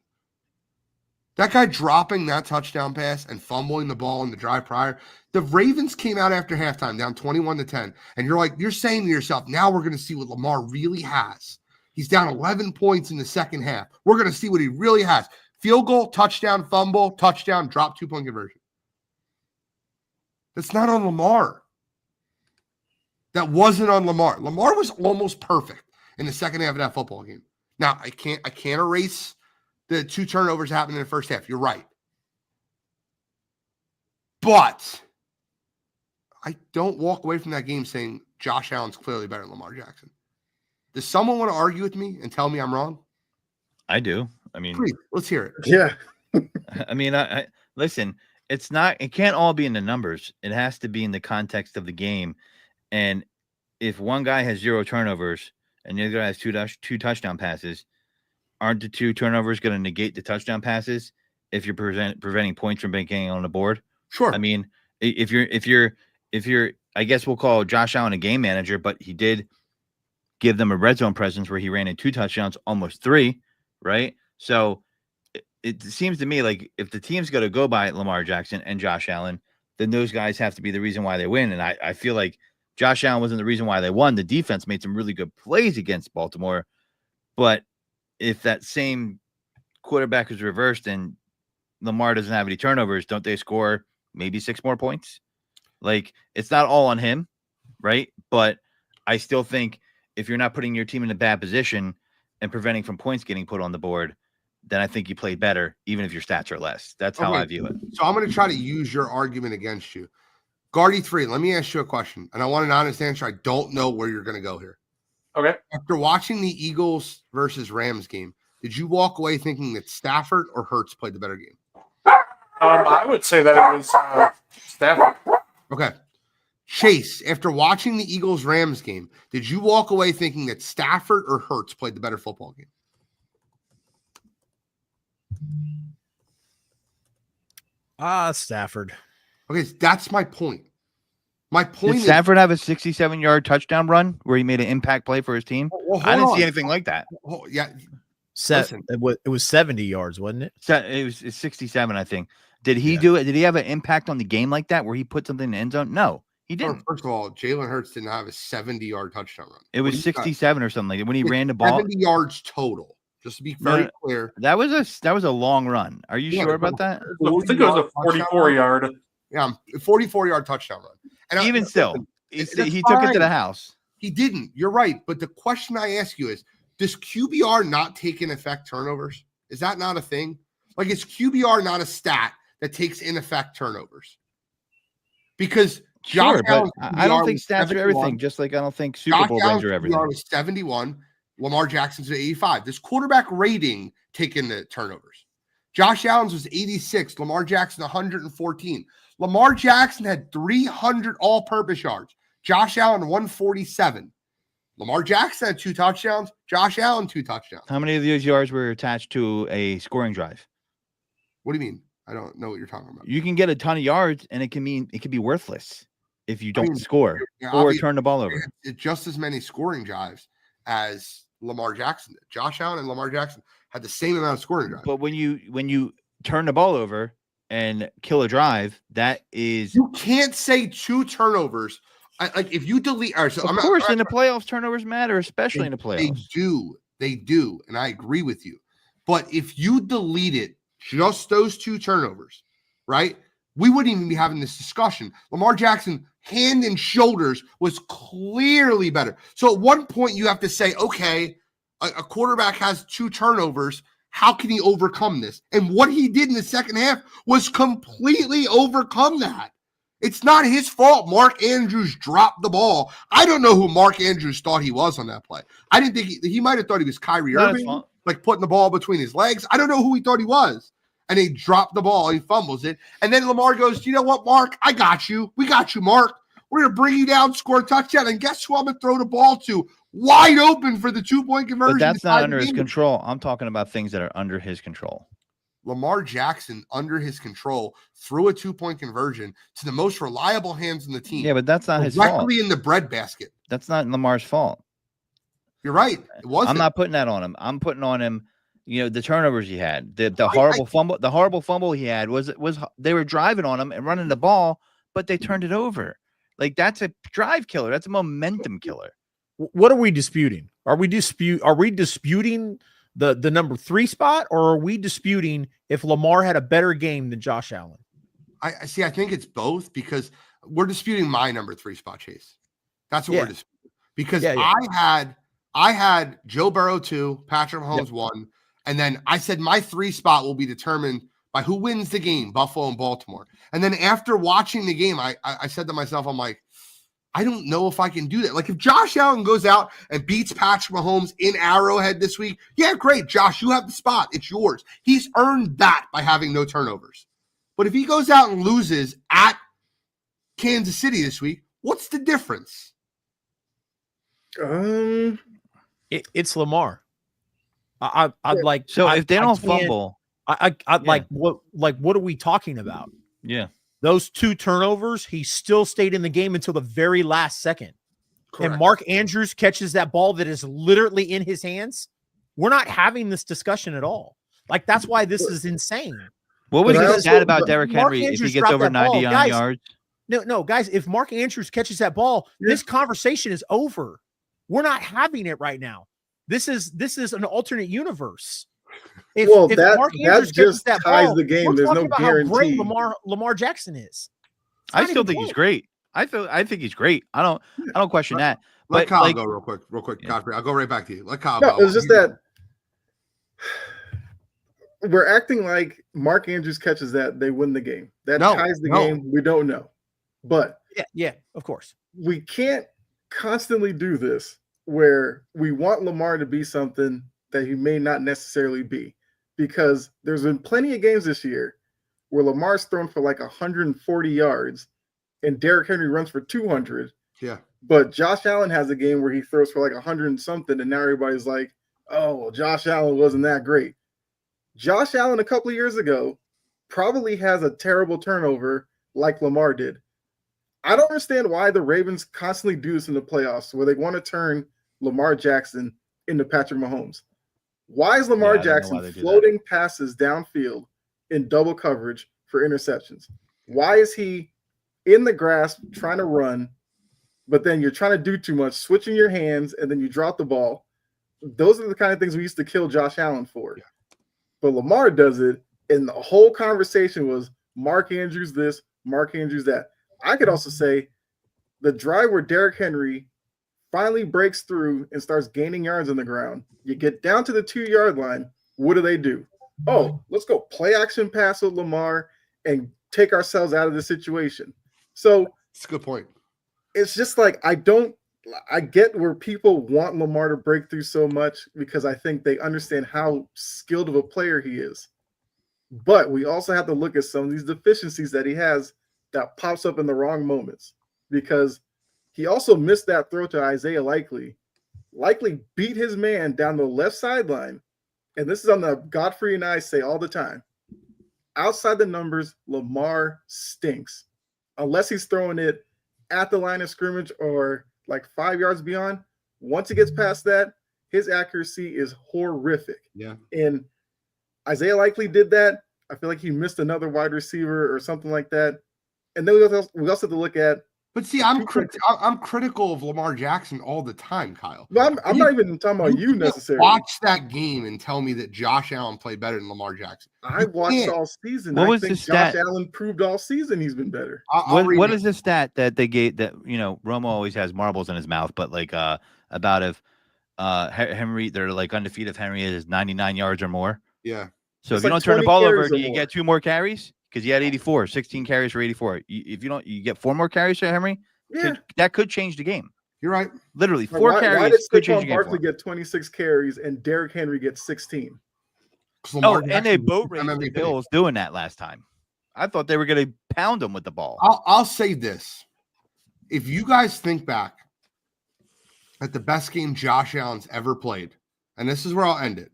That guy dropping that touchdown pass and fumbling the ball in the drive prior. The Ravens came out after halftime down 21-10. And you're saying to yourself, now we're going to see what Lamar really has. He's down 11 points in the second half. We're going to see what he really has. Field goal, touchdown, fumble, touchdown, drop, 2-point conversion. That's not on Lamar. That wasn't on Lamar. Lamar was almost perfect in the second half of that football game. Now, I can't erase the 2 turnovers happening in the first half. You're right. But I don't walk away from that game saying Josh Allen's clearly better than Lamar Jackson. Does someone want to argue with me and tell me I'm wrong? I do. I mean, please, let's hear it. Yeah. I mean, I listen, it can't all be in the numbers. It has to be in the context of the game. And if one guy has 0 turnovers and the other guy has two touchdown passes, aren't the 2 turnovers going to negate the touchdown passes if you're preventing points from being on the board? Sure. I mean, if you're, I guess we'll call Josh Allen a game manager, but he did give them a red zone presence where he ran in 2 touchdowns, almost 3, right? So it seems to me like if the team's going to go by Lamar Jackson and Josh Allen, then those guys have to be the reason why they win. And I feel like Josh Allen wasn't the reason why they won. The defense made some really good plays against Baltimore. But if that same quarterback is reversed and Lamar doesn't have any turnovers, don't they score maybe 6 more points? Like, it's not all on him, right? But I still think if you're not putting your team in a bad position and preventing from points getting put on the board, then I think you played better, even if your stats are less. That's how I view it. So I'm going to try to use your argument against you. Guardy 3, let me ask you a question, and I want an honest answer. I don't know where you're going to go here. Okay. After watching the Eagles versus Rams game, did you walk away thinking that Stafford or Hurts played the better game? I would say that it was Stafford. Okay. Chase, after watching the Eagles-Rams game, did you walk away thinking that Stafford or Hurts played the better football game? Stafford. Okay, that's my point. My point Did is Stafford have a 67-yard touchdown run where he made an impact play for his team? Well, I didn't hold see on. anything like that. Yeah, Listen, it was 70 yards, wasn't it? So it's 67, I think. Did he do it? Did he have an impact on the game like that where he put something in the end zone? No, he didn't. First of all, Jalen Hurts didn't have a 70-yard touchdown run. It was 67 or something like that when he ran the ball. 70 yards total. Just to be very clear. That was a long run. Are you sure about that? I think it was a 44-yard. Yeah, 44-yard touchdown run. And Even still, he took it to the house. He didn't. You're right. But the question I ask you is, does QBR not take in effect turnovers? Is that not a thing? Like, is QBR not a stat that takes in effect turnovers? Because Sure, but I don't think stats stats are everything, just like I don't think Super Bowl rings are everything. QBR was 71. Lamar Jackson's at 85. This quarterback rating taking the turnovers. Josh Allen's was 86. Lamar Jackson 114. Lamar Jackson had 300 all-purpose yards. Josh Allen 147. Lamar Jackson had 2 touchdowns. Josh Allen 2 touchdowns. How many of those yards were attached to a scoring drive? What do you mean? I don't know what you're talking about. You can get a ton of yards, and it can be worthless if you don't score or turn the ball over. It's just as many scoring drives as Lamar Jackson did. Josh Allen and Lamar Jackson had the same amount of scoring drives. But when you turn the ball over and kill a drive, that is you can't say 2 turnovers. Like if you delete, all right, so of course in the playoffs, turnovers matter, especially in the playoffs. They do, and I agree with you. But if you deleted just those 2 turnovers, right, we wouldn't even be having this discussion. Lamar Jackson, hand and shoulders, was clearly better. So at one point you have to say, okay, a quarterback has 2 turnovers. How can he overcome this? And what he did in the second half was completely overcome that. It's not his fault Mark Andrews dropped the ball. I don't know who Mark Andrews thought he was on that play. I didn't think he might have thought he was Kyrie Irving, like putting the ball between his legs. I don't know who he thought he was. And he dropped the ball. He fumbles it. And then Lamar goes, you know what, Mark? I got you. We got you, Mark. We're going to bring you down, score a touchdown. And guess who I'm going to throw the ball to? Wide open for the 2-point conversion. But that's not under his control. I'm talking about things that are under his control. Lamar Jackson, under his control, threw a 2-point conversion to the most reliable hands in the team. Yeah, but that's not his fault. Directly in the breadbasket. That's not Lamar's fault. You're right. It wasn't. I'm not putting that on him. I'm putting on him, the turnovers he had. The horrible fumble. The horrible fumble he had was they were driving on him and running the ball, but they turned it over. Like, that's a drive killer. That's a momentum killer. What are we disputing? Are we disputing the number 3 spot, or are we disputing if Lamar had a better game than Josh Allen? I see. I think it's both, because we're disputing my number 3 spot, Chase. That's what we're disputing. Because I had Joe Burrow 2, Patrick Mahomes 1, and then I said my 3 spot will be determined by who wins the game, Buffalo and Baltimore. And then after watching the game, I said to myself, I'm like, I don't know if I can do that. Like, if Josh Allen goes out and beats Patrick Mahomes in Arrowhead this week, yeah, great, Josh, you have the spot. It's yours. He's earned that by having no turnovers. But if he goes out and loses at Kansas City this week, what's the difference? It's Lamar. I'd like. So if they don't fumble, like what are we talking about? Yeah. Those 2 turnovers, he still stayed in the game until the very last second. Correct. And Mark Andrews catches that ball that is literally in his hands. We're not having this discussion at all. Like, that's why this is insane. What was the stat about Derrick Henry if he gets over 90 yards? No, guys, if Mark Andrews catches that ball, this conversation is over. We're not having it right now. This is an alternate universe. If Mark Andrews just that ties ball, the game. There's no about guarantee. How great Lamar Jackson is. I still think he's great. I think he's great. I don't question that. Let But Kyle go real quick. Yeah. Godfrey, I'll go right back to you. Let Kyle go. It was just that we're acting like Mark Andrews catches that, they win the game. That ties the game. We don't know. But yeah, of course. We can't constantly do this where we want Lamar to be something that he may not necessarily be, because there's been plenty of games this year where Lamar's thrown for like 140 yards and Derrick Henry runs for 200. Yeah. But Josh Allen has a game where he throws for like 100 and something, and now everybody's like, oh, well, Josh Allen wasn't that great. Josh Allen a couple of years ago probably has a terrible turnover like Lamar did. I don't understand why the Ravens constantly do this in the playoffs, where they want to turn Lamar Jackson into Patrick Mahomes. Why is Lamar Jackson floating passes downfield in double coverage for interceptions? Why is he in the grass trying to run, but then you're trying to do too much, switching your hands, and then you drop the ball? Those are the kind of things we used to kill Josh Allen for. Yeah. But Lamar does it, and the whole conversation was Mark Andrews this, Mark Andrews that. I could also say the drive where Derrick Henry finally breaks through and starts gaining yards on the ground. You get down to the 2-yard line. What do? Oh, let's go play action pass with Lamar and take ourselves out of the situation. So it's a good point. It's just like I get where people want Lamar to break through so much, because I think they understand how skilled of a player he is. But we also have to look at some of these deficiencies that he has that pops up in the wrong moments, because he also missed that throw to Isaiah Likely beat his man down the left sideline. And this is on the Godfrey and I say all the time. Outside the numbers, Lamar stinks. Unless he's throwing it at the line of scrimmage or like 5 yards beyond. Once he gets past that, his accuracy is horrific. Yeah. And Isaiah Likely did that. I feel like he missed another wide receiver or something like that. And then we also have to look at. But see, I'm critical of Lamar Jackson all the time, Kyle. Well, I'm not even talking about you necessarily. Watch that game and tell me that Josh Allen played better than Lamar Jackson. I watched all season. What was I think the stat? Josh Allen proved all season he's been better. What is the stat that they gave that, Romo always has marbles in his mouth, but like about if Henry, they're like undefeated if Henry is 99 yards or more. Yeah. So if you don't turn the ball over, do you get 2 more carries? Because he had 84, 16 carries for 84. If you don't, you get 4 more carries for Henry. Yeah. That could change the game. You're right. Literally, 4 carries why did could change the game. Barkley get 26 carries and Derrick Henry gets 16? And they boat raced the Bills doing that last time. I thought they were going to pound them with the ball. I'll say this. If you guys think back at the best game Josh Allen's ever played, and this is where I'll end it.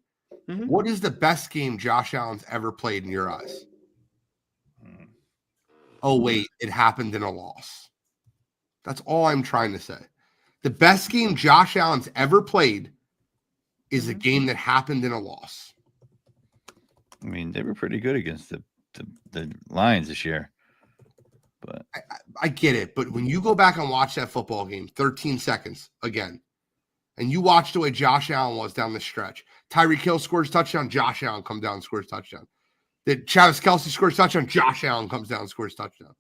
Mm-hmm. What is the best game Josh Allen's ever played in your eyes? Oh, wait, it happened in a loss. That's all I'm trying to say. The best game Josh Allen's ever played is a game that happened in a loss. I mean, they were pretty good against the Lions this year. But I get it. But when you go back and watch that football game, 13 seconds again, and you watch the way Josh Allen was down the stretch, Tyreek Hill scores touchdown, Josh Allen comes down and scores touchdown. That Travis Kelce scores touchdown, Josh Allen comes down and scores touchdown.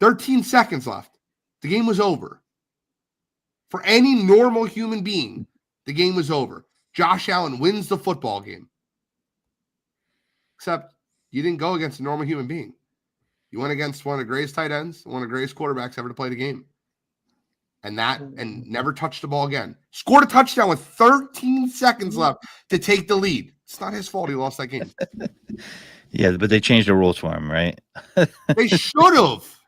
13 seconds left. The game was over. For any normal human being, the game was over. Josh Allen wins the football game. Except you didn't go against a normal human being. You went against one of the greatest tight ends, one of the greatest quarterbacks ever to play the game. And never touched the ball again. Scored a touchdown with 13 seconds left to take the lead. It's not his fault he lost that game. Yeah, but they changed the rules for him, right? They should have.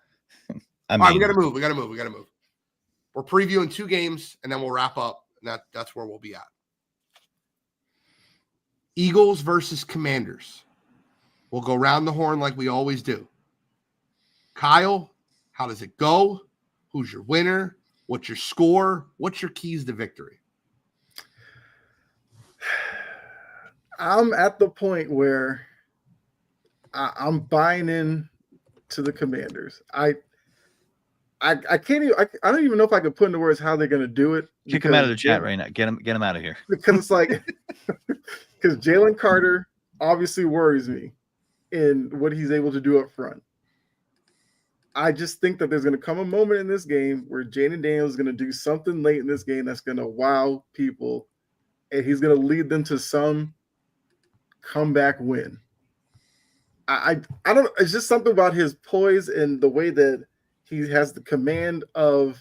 I mean, all right, we got to move. We're previewing 2 games, and then we'll wrap up. And that's where we'll be at. Eagles versus Commanders. We'll go round the horn like we always do. Kyle, how does it go? Who's your winner? What's your score? What's your keys to victory? I'm at the point where I'm buying in to the Commanders. I can't even. I don't even know if I could put into words how they're going to do it. Kick him out of the chat right now. Get him out of here. Because it's like, because Jalen Carter obviously worries me in what he's able to do up front. I just think that there's going to come a moment in this game where Jaden Daniels is going to do something late in this game that's going to wow people, and he's going to lead them to some comeback win. I don't. It's just something about his poise and the way that he has the command of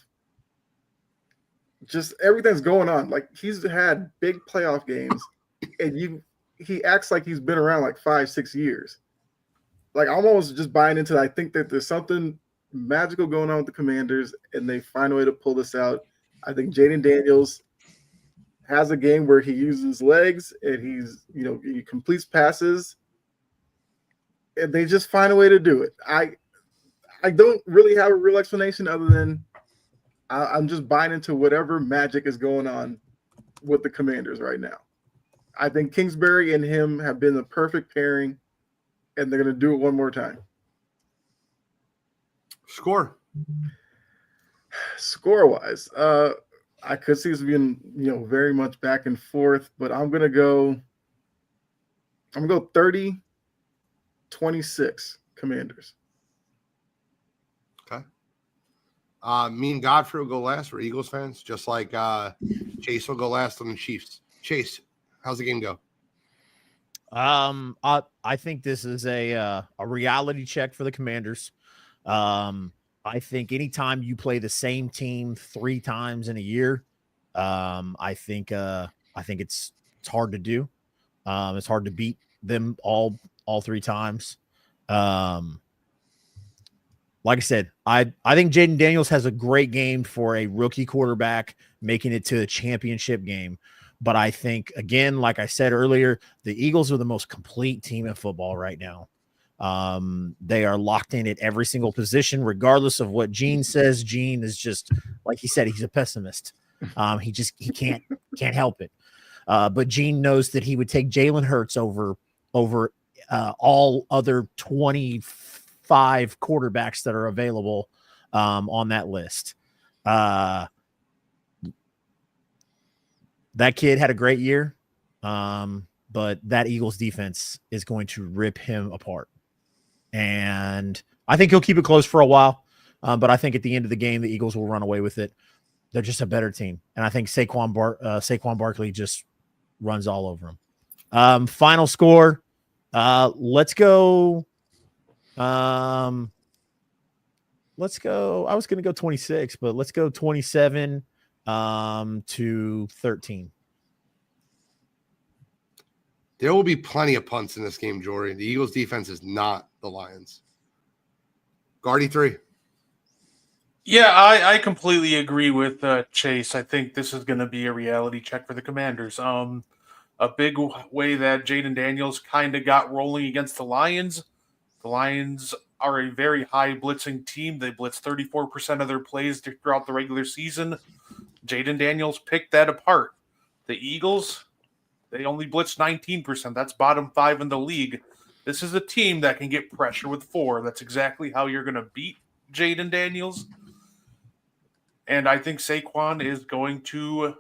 just everything's going on. Like he's had big playoff games, and he acts like he's been around like 5-6 years. Like I'm almost just buying into that. I think that there's something magical going on with the Commanders, and they find a way to pull this out. I think Jaden Daniels has a game where he uses his legs and he completes passes, and they just find a way to do it. I don't really have a real explanation other than I'm just buying into whatever magic is going on with the Commanders right now. I think Kingsbury and him have been the perfect pairing, and they're going to do it one more time. Score-wise, I could see this being, very much back and forth, but I'm going to go 30-26 Commanders. Okay. Me and Godfrey will go last. We're Eagles fans, just like Chase will go last on the Chiefs. Chase, how's the game go? I think this is a reality check for the Commanders. I think anytime you play the same team 3 times in a year, I think it's hard to do. It's hard to beat them all 3 times. Like I said, I think Jaden Daniels has a great game for a rookie quarterback making it to a championship game. But I think, again, like I said earlier, the Eagles are the most complete team in football right now. They are locked in at every single position, regardless of what Gene says. Gene is just, like he said, he's a pessimist. He can't help it. But Gene knows that he would take Jalen Hurts over all other 25 quarterbacks that are available on that list. That kid had a great year, but that Eagles defense is going to rip him apart. And I think he'll keep it close for a while, but I think at the end of the game, the Eagles will run away with it. They're just a better team. And I think Saquon Barkley just runs all over him. Final score, let's go. I was going to go 26, but let's go 27 to 13. There will be plenty of punts in this game, Jory. The Eagles defense is not the Lions. Guardy 3. Yeah, I completely agree with Chase. I think this is going to be a reality check for the Commanders. A big way that Jaden Daniels kind of got rolling against the Lions. The Lions are a very high blitzing team. They blitz 34% of their plays throughout the regular season. Jaden Daniels picked that apart. The Eagles, they only blitz 19%. That's bottom 5 in the league. This is a team that can get pressure with 4. That's exactly how you're going to beat Jaden Daniels. And I think Saquon is going to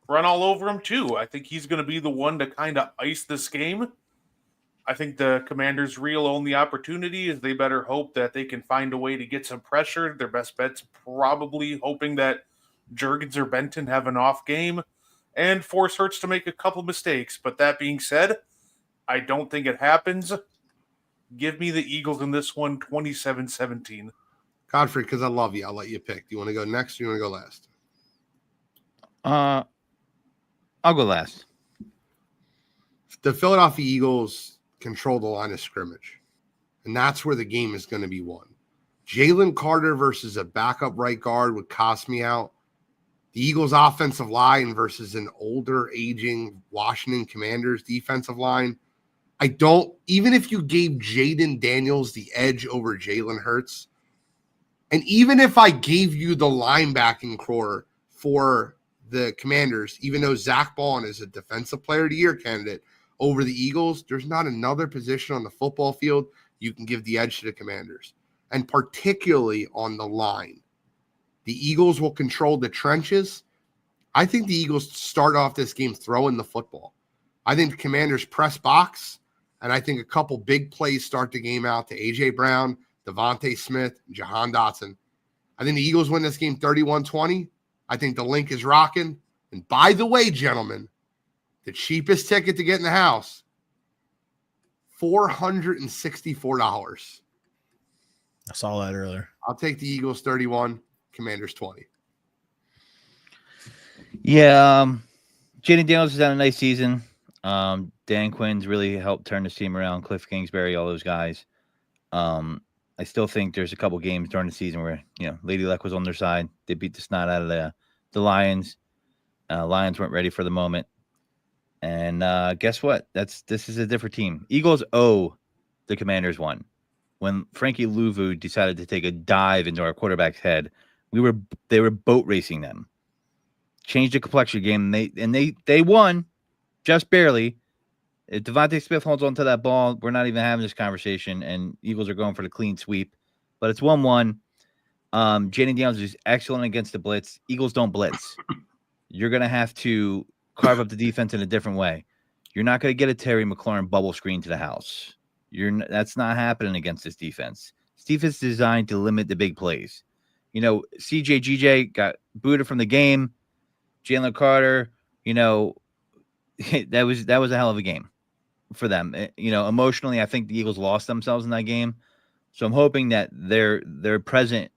run all over him too. I think he's going to be the one to kind of ice this game. I think the Commanders' real only opportunity is they better hope that they can find a way to get some pressure. Their best bet's probably hoping that Jurgens or Benton have an off game and force Hurts to make a couple mistakes. But that being said, I don't think it happens. Give me the Eagles in this one, 27-17. Godfrey, because I love you, I'll let you pick. Do you want to go next or do you want to go last? I'll go last. The Philadelphia Eagles control the line of scrimmage, and that's where the game is going to be won. Jalen Carter versus a backup right guard would cost me out. The Eagles' offensive line versus an older, aging Washington Commanders defensive line. Even if you gave Jaden Daniels the edge over Jalen Hurts, and even if I gave you the linebacking core for the Commanders, even though Zach Ballin is a defensive player of the year candidate over the Eagles, there's not another position on the football field you can give the edge to the Commanders. And particularly on the line. The Eagles will control the trenches. I think the Eagles start off this game throwing the football. I think the Commanders press box, and I think a couple big plays start the game out to A.J. Brown, Devontae Smith, and Jahan Dotson. I think the Eagles win this game 31-20. I think the link is rocking. And by the way, gentlemen, the cheapest ticket to get in the house, $464. I saw that earlier. I'll take the Eagles 31, Commanders 20. Yeah, Jaden Daniels has had a nice season. Dan Quinn's really helped turn the team around. Cliff Kingsbury, all those guys. I still think there's a couple games during the season where Lady Luck was on their side. They beat the snot out of the Lions. Lions weren't ready for the moment, and guess what? This is a different team. Eagles owe the Commanders one. When Frankie Louvu decided to take a dive into our quarterback's head, they were boat racing them. Changed the complexion game, and they won just barely. If Devontae Smith holds on to that ball, we're not even having this conversation, and Eagles are going for the clean sweep. But it's 1-1. Jaden Daniels is excellent against the blitz. Eagles don't blitz. You're going to have to carve up the defense in a different way. You're not going to get a Terry McLaurin bubble screen to the house. That's not happening against this defense. This defense is designed to limit the big plays. CJ got booted from the game. Jalen Carter, that was a hell of a game for them. Emotionally, I think the Eagles lost themselves in that game. So I'm hoping that they're present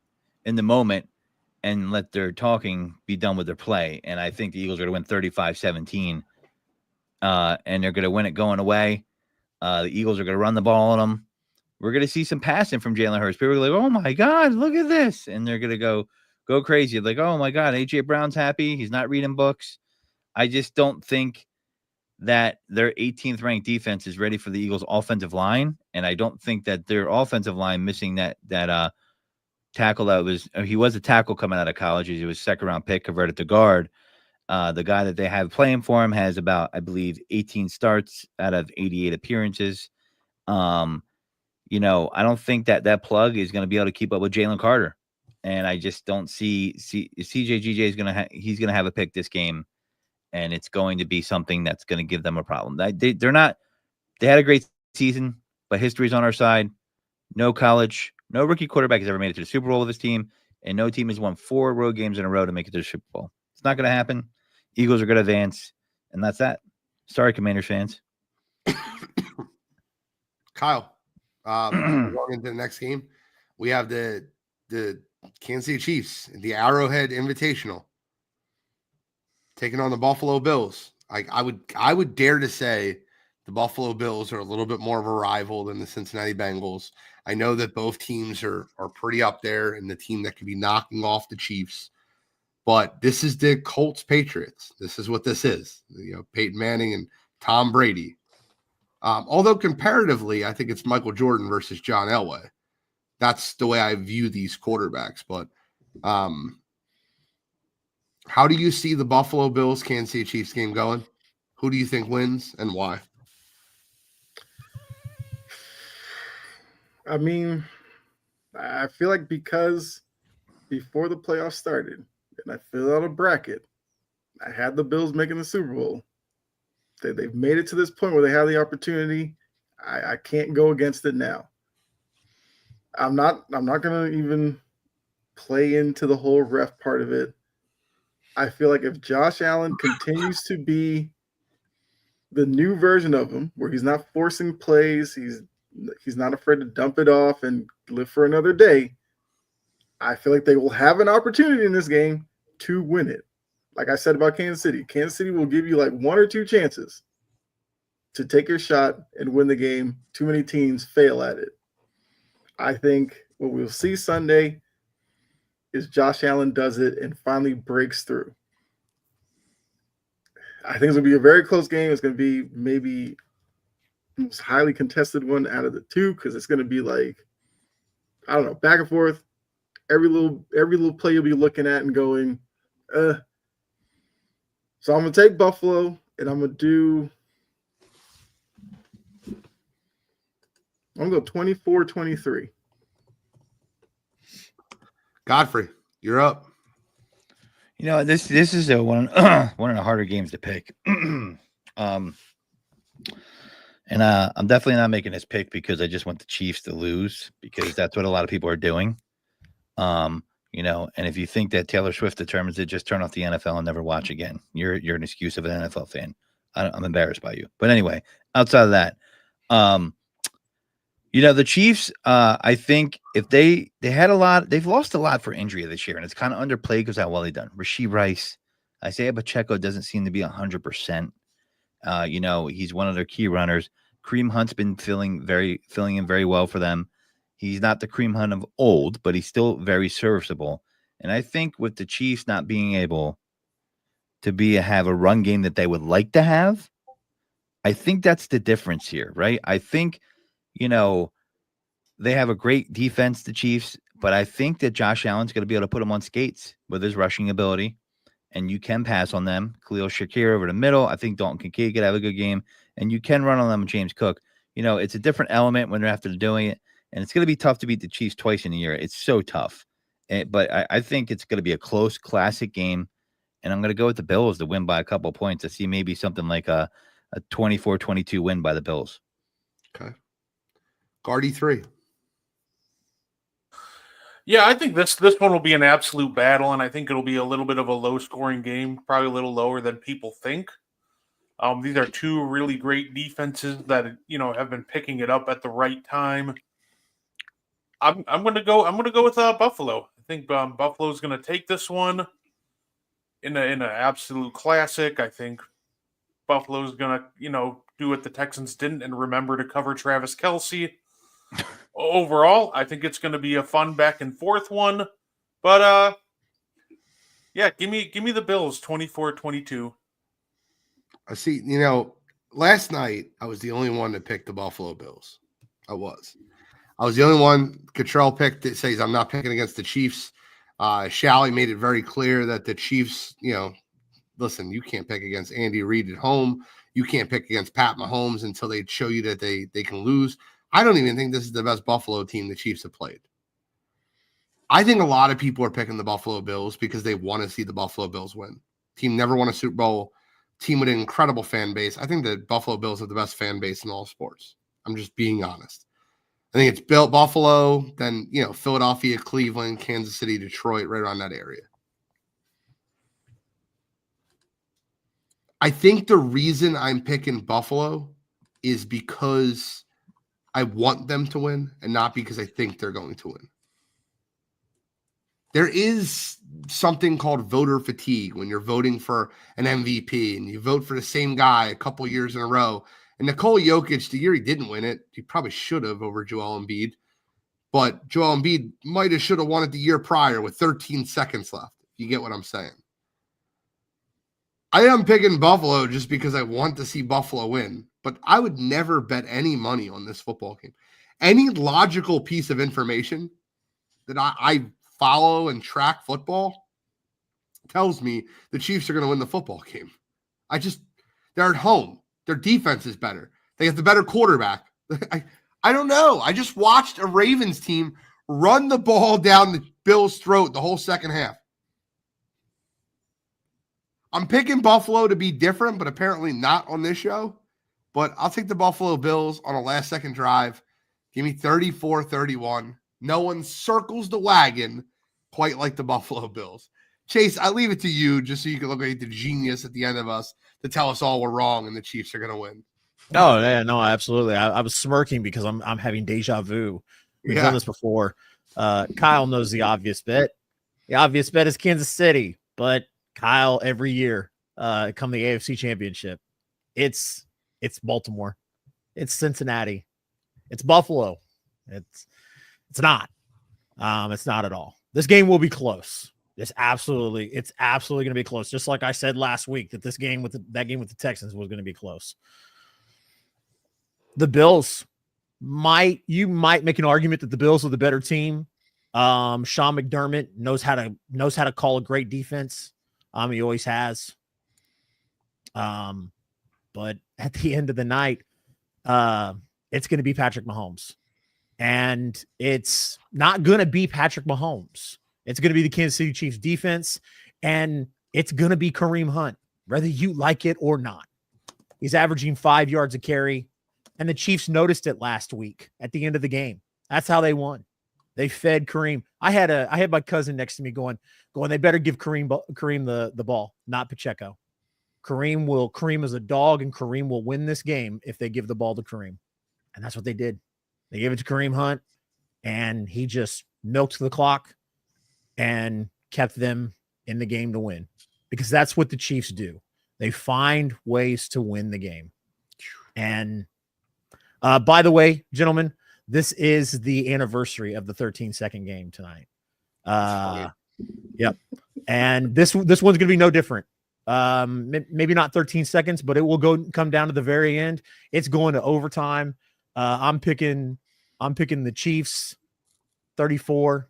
in the moment and let their talking be done with their play. And I think the Eagles are going to win 35-17. And they're going to win it going away. The Eagles are going to run the ball on them. We're going to see some passing from Jalen Hurts. People are like, oh my God, look at this. And they're going to go crazy. Like, oh my God, AJ Brown's happy. He's not reading books. I just don't think that their 18th ranked defense is ready for the Eagles offensive line. And I don't think that their offensive line missing that tackle he was a tackle coming out of college. He was second round pick, converted to guard. The guy that they have playing for him has about, I believe, 18 starts out of 88 appearances. I don't think that plug is going to be able to keep up with Jalen Carter. And I just don't see CJGJ is he's going to have a pick this game. And it's going to be something that's going to give them a problem. They had a great season, but history's on our side. No rookie quarterback has ever made it to the Super Bowl with this team. And no team has won 4 road games in a row to make it to the Super Bowl. It's not going to happen. Eagles are going to advance, and that's that. Sorry, Commanders fans. Kyle, going into the next game, we have the Kansas City Chiefs, the Arrowhead Invitational, taking on the Buffalo Bills. I would dare to say the Buffalo Bills are a little bit more of a rival than the Cincinnati Bengals. I know that both teams are pretty up there, and the team that could be knocking off the Chiefs. But this is the Colts Patriots. This is what this is. Peyton Manning and Tom Brady. Although comparatively, I think it's Michael Jordan versus John Elway. That's the way I view these quarterbacks. But how do you see the Buffalo Bills Kansas City Chiefs game going? Who do you think wins and why? I mean, I feel like because before the playoffs started, and I filled out a bracket, I had the Bills making the Super Bowl. They've made it to this point where they have the opportunity. I can't go against it now. I'm not going to even play into the whole ref part of it. I feel like if Josh Allen continues to be the new version of him, where he's not forcing plays, he's not afraid to dump it off and live for another day, I feel like they will have an opportunity in this game to win it. Like I said about Kansas City will give you like 1 or 2 chances to take your shot and win the game. Too many teams fail at it. I think what we'll see Sunday is Josh Allen does it and finally breaks through. I think it's going to be a very close game. It's going to be maybe the most highly contested one out of the 2 because it's going to be like, I don't know, back and forth. Every little play you'll be looking at and going, So I'm going to take Buffalo, and I'm going to go 24-23. Godfrey, you're up. This is one of the harder games to pick. And I'm definitely not making this pick because I just want the Chiefs to lose because that's what a lot of people are doing. And if you think that Taylor Swift determines it, just turn off the NFL and never watch again. You're an excuse of an NFL fan. I'm embarrassed by you. But anyway, outside of that, the Chiefs, I think if they've lost a lot for injury this year, and it's kind of underplayed because how well they've done. Rasheed Rice, Isaiah Pacheco doesn't seem to be 100%. He's one of their key runners. Kareem Hunt's been filling in very well for them. He's not the Kareem Hunt of old, but he's still very serviceable. And I think with the Chiefs not being able to have a run game that they would like to have, I think that's the difference here, right? I think, they have a great defense, the Chiefs, but I think that Josh Allen's going to be able to put them on skates with his rushing ability, and you can pass on them. Khalil Shakir over the middle. I think Dalton Kincaid could have a good game, and you can run on them with James Cook. It's a different element when they're after doing it, and it's going to be tough to beat the Chiefs twice in a year. It's so tough. But I think it's going to be a close, classic game, and I'm going to go with the Bills to win by a couple points. I see maybe something like a 24-22 win by the Bills. Okay. Guardy 3. Yeah, I think this one will be an absolute battle, and I think it'll be a little bit of a low-scoring game, probably a little lower than people think. These are two really great defenses that have been picking it up at the right time. I'm gonna go with Buffalo. I think Buffalo's gonna take this one in an absolute classic. I think Buffalo's gonna do what the Texans didn't and remember to cover Travis Kelce. Overall, I think it's going to be a fun back and forth one, but yeah, give me the Bills 24-22. I see. Last night I was the only one that picked the Buffalo Bills. I was the only one. Cottrell picked it. Says I'm not picking against the Chiefs. Shally made it very clear that the Chiefs, listen, you can't pick against Andy Reid at home. You can't pick against Pat Mahomes until they show you that they can lose. I don't even think this is the best Buffalo team the Chiefs have played. I think a lot of people are picking the Buffalo Bills because they want to see the Buffalo Bills win. Team never won a Super Bowl. Team with an incredible fan base. I think the Buffalo Bills have the best fan base in all sports. I'm just being honest. I think it's built Buffalo, then, Philadelphia, Cleveland, Kansas City, Detroit, right around that area. I think the reason I'm picking Buffalo is because I want them to win and not because I think they're going to win. There is something called voter fatigue when you're voting for an MVP and you vote for the same guy a couple years in a row. And Nikola Jokic, the year he didn't win it, he probably should have over Joel Embiid. But Joel Embiid might have should have won it the year prior with 13 seconds left. You get what I'm saying? I am picking Buffalo just because I want to see Buffalo win. But I would never bet any money on this football game. Any logical piece of information that I follow and track football tells me the Chiefs are going to win the football game. They're at home. Their defense is better. They have the better quarterback. I don't know. I just watched a Ravens team run the ball down the Bills' throat the whole second half. I'm picking Buffalo to be different, but apparently not on this show. But I'll take the Buffalo Bills on a last-second drive. Give me 34-31. No one circles the wagon quite like the Buffalo Bills. Chase, I leave it to you just so you can look like the genius at the end of us to tell us all we're wrong and the Chiefs are going to win. Oh, yeah, no, absolutely. I was smirking because I'm having deja vu. We've done this before. Kyle knows the obvious bet. The obvious bet is Kansas City, but Kyle, every year, come the AFC Championship, it's Baltimore, it's Cincinnati, it's Buffalo. It's not. It's not at all. This game will be close. It's absolutely going to be close. Just like I said last week that that game with the Texans was going to be close. The Bills might make an argument that the Bills are the better team. Sean McDermott knows how to call a great defense. He always has. But at the end of the night, it's going to be Patrick Mahomes. And it's not going to be Patrick Mahomes. It's going to be the Kansas City Chiefs defense, and it's going to be Kareem Hunt, whether you like it or not. He's averaging 5 yards a carry, and the Chiefs noticed it last week at the end of the game. That's how they won. They fed Kareem. I had my cousin next to me going, they better give Kareem the ball, not Pacheco. Kareem is a dog, and Kareem will win this game if they give the ball to Kareem. And that's what they did. They gave it to Kareem Hunt, and he just milked the clock and kept them in the game to win. because that's what the Chiefs do. They find ways to win the game. And by the way, gentlemen, this is the anniversary of the 13-second game tonight. Yep. And this one's going to be no different. Maybe not 13 seconds, but it will come down to the very end. It's going to overtime. I'm picking the Chiefs 34-28.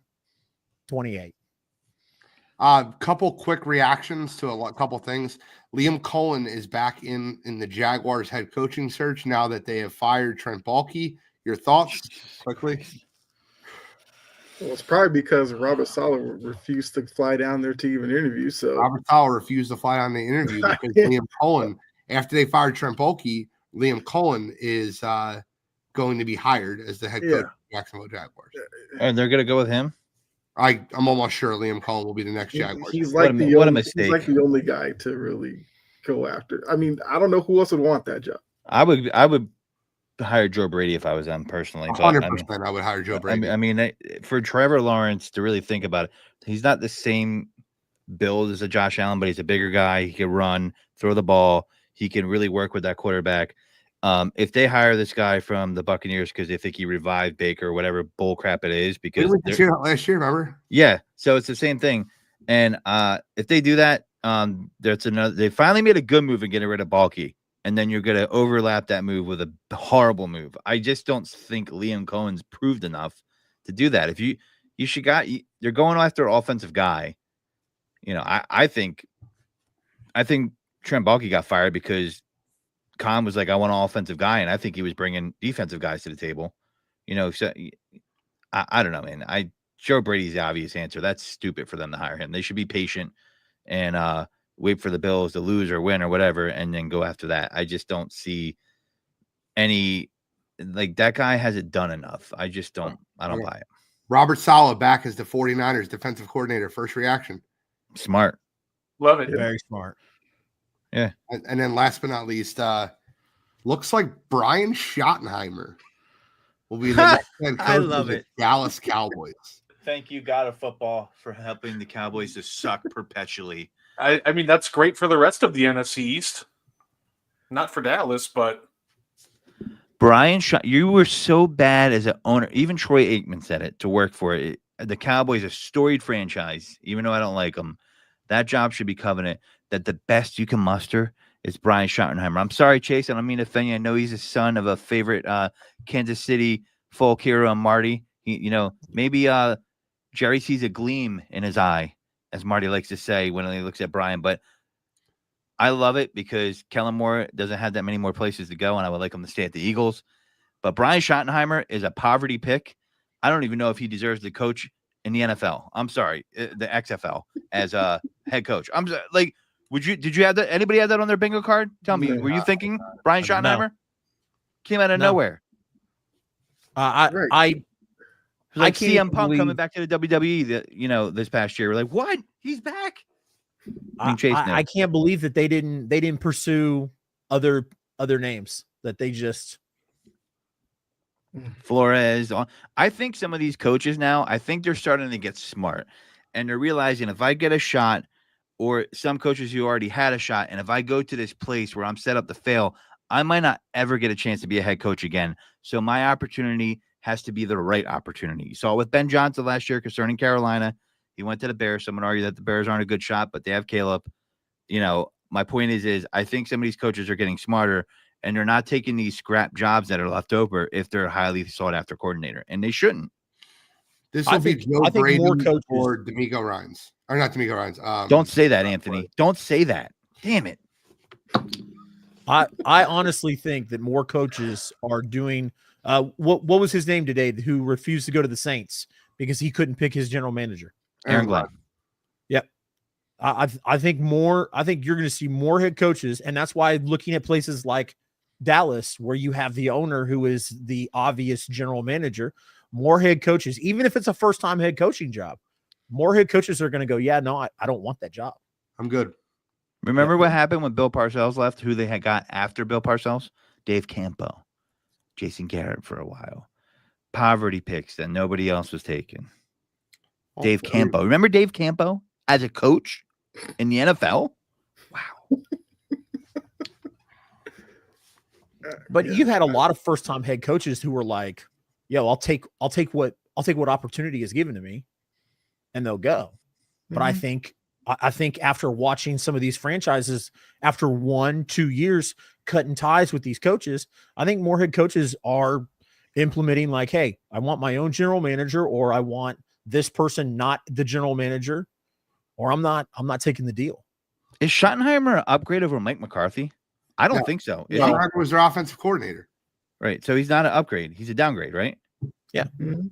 Couple quick reactions to a couple things. Liam Cohen is back in the Jaguars head coaching search now that they have fired Trent Baalke. Your thoughts quickly? Well, it's probably because Robert Saleh refused to fly down there to even interview. So Robert Saleh refused to fly on the interview because Liam Cohen, after they fired Trent Baalke, Liam Cohen is going to be hired as the head coach of Jacksonville Jaguars. And they're going to go with him? I'm almost sure Liam Cohen will be the next Jaguars. He's like what a mistake. He's like the only guy to really go after. I mean, I don't know who else would want that job. I would hire Joe Brady if I was them personally. 100%, I would hire Joe Brady. I mean, for Trevor Lawrence to really think about it, he's not the same build as a Josh Allen, but he's a bigger guy. He can run, throw the ball. He can really work with that quarterback. If they hire this guy from the Buccaneers because they think he revived Baker or whatever bull crap it is, because last year, remember? Yeah, so it's the same thing. And if they do that, there's another. They finally made a good move in getting rid of Baalke, and then you're going to overlap that move with a horrible move. I just don't think Liam Cohen's proved enough to do that. If you're going after an offensive guy, I think Trent Baalke got fired because Khan was like, I want an offensive guy, and I think he was bringing defensive guys to the table. So I don't know, man. Joe Brady's the obvious answer. That's stupid for them to hire him. They should be patient and wait for the Bills to lose or win or whatever, and then go after that. I just don't see any that guy hasn't done enough. I don't buy it. Robert Saleh back as the 49ers defensive coordinator. First reaction. Smart. Love it. Very smart. Yeah. And then last but not least, looks like Brian Schottenheimer will be the next head coach I love of the it. Dallas Cowboys. Thank you, God of football, for helping the Cowboys to suck perpetually. I mean, that's great for the rest of the NFC East. Not for Dallas, but Brian, you were so bad as an owner. Even Troy Aikman said it to work for it. The Cowboys, a storied franchise, even though I don't like them, that job should be covenant. That the best you can muster is Brian Schottenheimer. I'm sorry, Chase. I don't mean to offend you. I know he's the son of a favorite Kansas City folk hero, Marty. Maybe Jerry sees a gleam in his eye, as Marty likes to say when he looks at Brian. But I love it because Kellen Moore doesn't have that many more places to go, and I would like him to stay at the Eagles. But Brian Schottenheimer is a poverty pick. I don't even know if he deserves to coach in the NFL. I'm sorry, the XFL as a head coach. I'm like, did you have that? Anybody have that on their bingo card? Tell me, were you thinking Brian Schottenheimer? Came out of nowhere. I like can't CM Punk believe- coming back to the WWE this past year. We're like, what? He's back. I can't believe that they didn't pursue other names, that they just Flores. I think some of these coaches now, I think they're starting to get smart, and they're realizing if I get a shot, or some coaches who already had a shot, and if I go to this place where I'm set up to fail, I might not ever get a chance to be a head coach again. So my opportunity has to be the right opportunity. You saw it with Ben Johnson last year concerning Carolina. He went to the Bears. Someone argued that the Bears aren't a good shot, but they have Caleb. My point is I think some of these coaches are getting smarter, and they're not taking these scrap jobs that are left over if they're a highly sought after coordinator, and they shouldn't. This will be Joe think Brady more coaches- or D'Amico Ryans. Or not D'Amico Ryans. Don't say that, Anthony. Don't say that. Damn it. I honestly think that more coaches are doing what was his name today who refused to go to the Saints because he couldn't pick his general manager? Aaron Glenn. Yep. I think you're going to see more head coaches, and that's why looking at places like Dallas, where you have the owner who is the obvious general manager, more head coaches, even if it's a first-time head coaching job, more head coaches are going to go, yeah, no, I don't want that job. I'm good. Remember what happened when Bill Parcells left? Who they had got after Bill Parcells? Dave Campo, Jason Garrett for a while. Poverty picks that nobody else was taking. Dave Campo. Remember Dave Campo as a coach? in the NFL. But you had a lot of first-time head coaches who were like, "Yo, I'll take what opportunity is given to me," and they'll go. But I think after watching some of these franchises, after 1-2 years cutting ties with these coaches, I think more head coaches are implementing like, "Hey, I want my own general manager, or I want this person not the general manager, or I'm not taking the deal." Is Schottenheimer an upgrade over Mike McCarthy? I don't think so. Is he? Schottenheimer was their offensive coordinator. Right. So he's not an upgrade. He's a downgrade, right? Yeah. Mhm.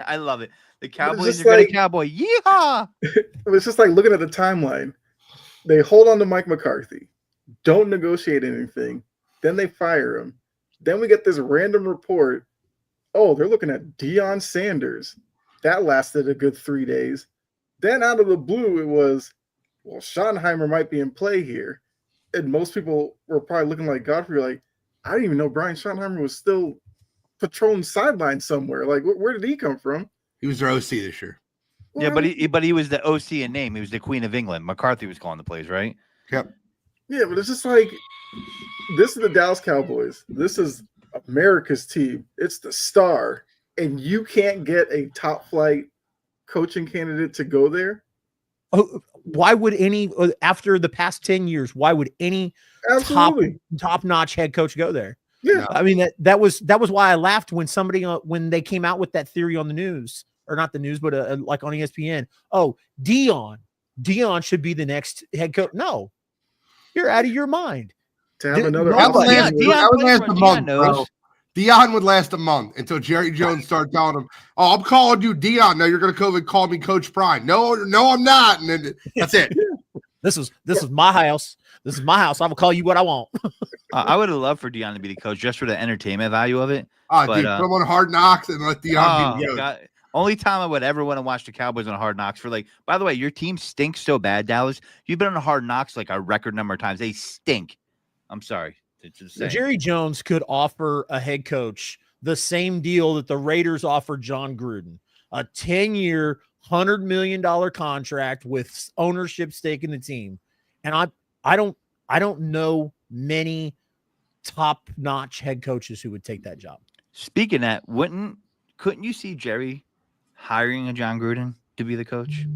I love it. The Cowboys just are going like- to cowboy. Yeehaw! It's just like looking at the timeline. They hold on to Mike McCarthy, don't negotiate anything, then they fire him. Then we get this random report. Oh, they're looking at Deion Sanders. That lasted a good 3 days. Then out of the blue, it was, well, Schottenheimer might be in play here. And most people were probably looking like Godfrey, like, I didn't even know Brian Schottenheimer was still patrolling sidelines somewhere. Like, where did he come from? He was their OC this year. Yeah, but he was the OC in name. He was the Queen of England. McCarthy was calling the plays, right? Yep. Yeah, but it's just like, this is the Dallas Cowboys. This is America's team. It's the star. And you can't get a top flight coaching candidate to go there? Oh, why would any after the past 10 years? Why would any Absolutely. top-notch head coach go there? Yeah. I mean that was why I laughed when somebody when they came out with that theory on the news, or not the news, but like on ESPN. Oh, Deion should be the next head coach. No, you're out of your mind. To have another That would offensive- Deion would last a month until Jerry Jones started telling him, "Oh, I'm calling you Deion. No, you're going to come and call me Coach Prime." No, I'm not. And then that's it. This is my house. This is my house. I will call you what I want. I would have loved for Deion to be the coach just for the entertainment value of it. Dude, But, put him on Hard Knocks and let Deion be the coach. God. Only time I would ever want to watch the Cowboys on Hard Knocks for like, by the way, your team stinks so bad, Dallas. You've been on Hard Knocks like a record number of times. They stink. I'm sorry to just say. Jerry Jones could offer a head coach the same deal that the Raiders offered John Gruden, a 10-year, $100 million contract with ownership stake in the team. And I don't know many top-notch head coaches who would take that job. Speaking of that, couldn't you see Jerry hiring a John Gruden to be the coach?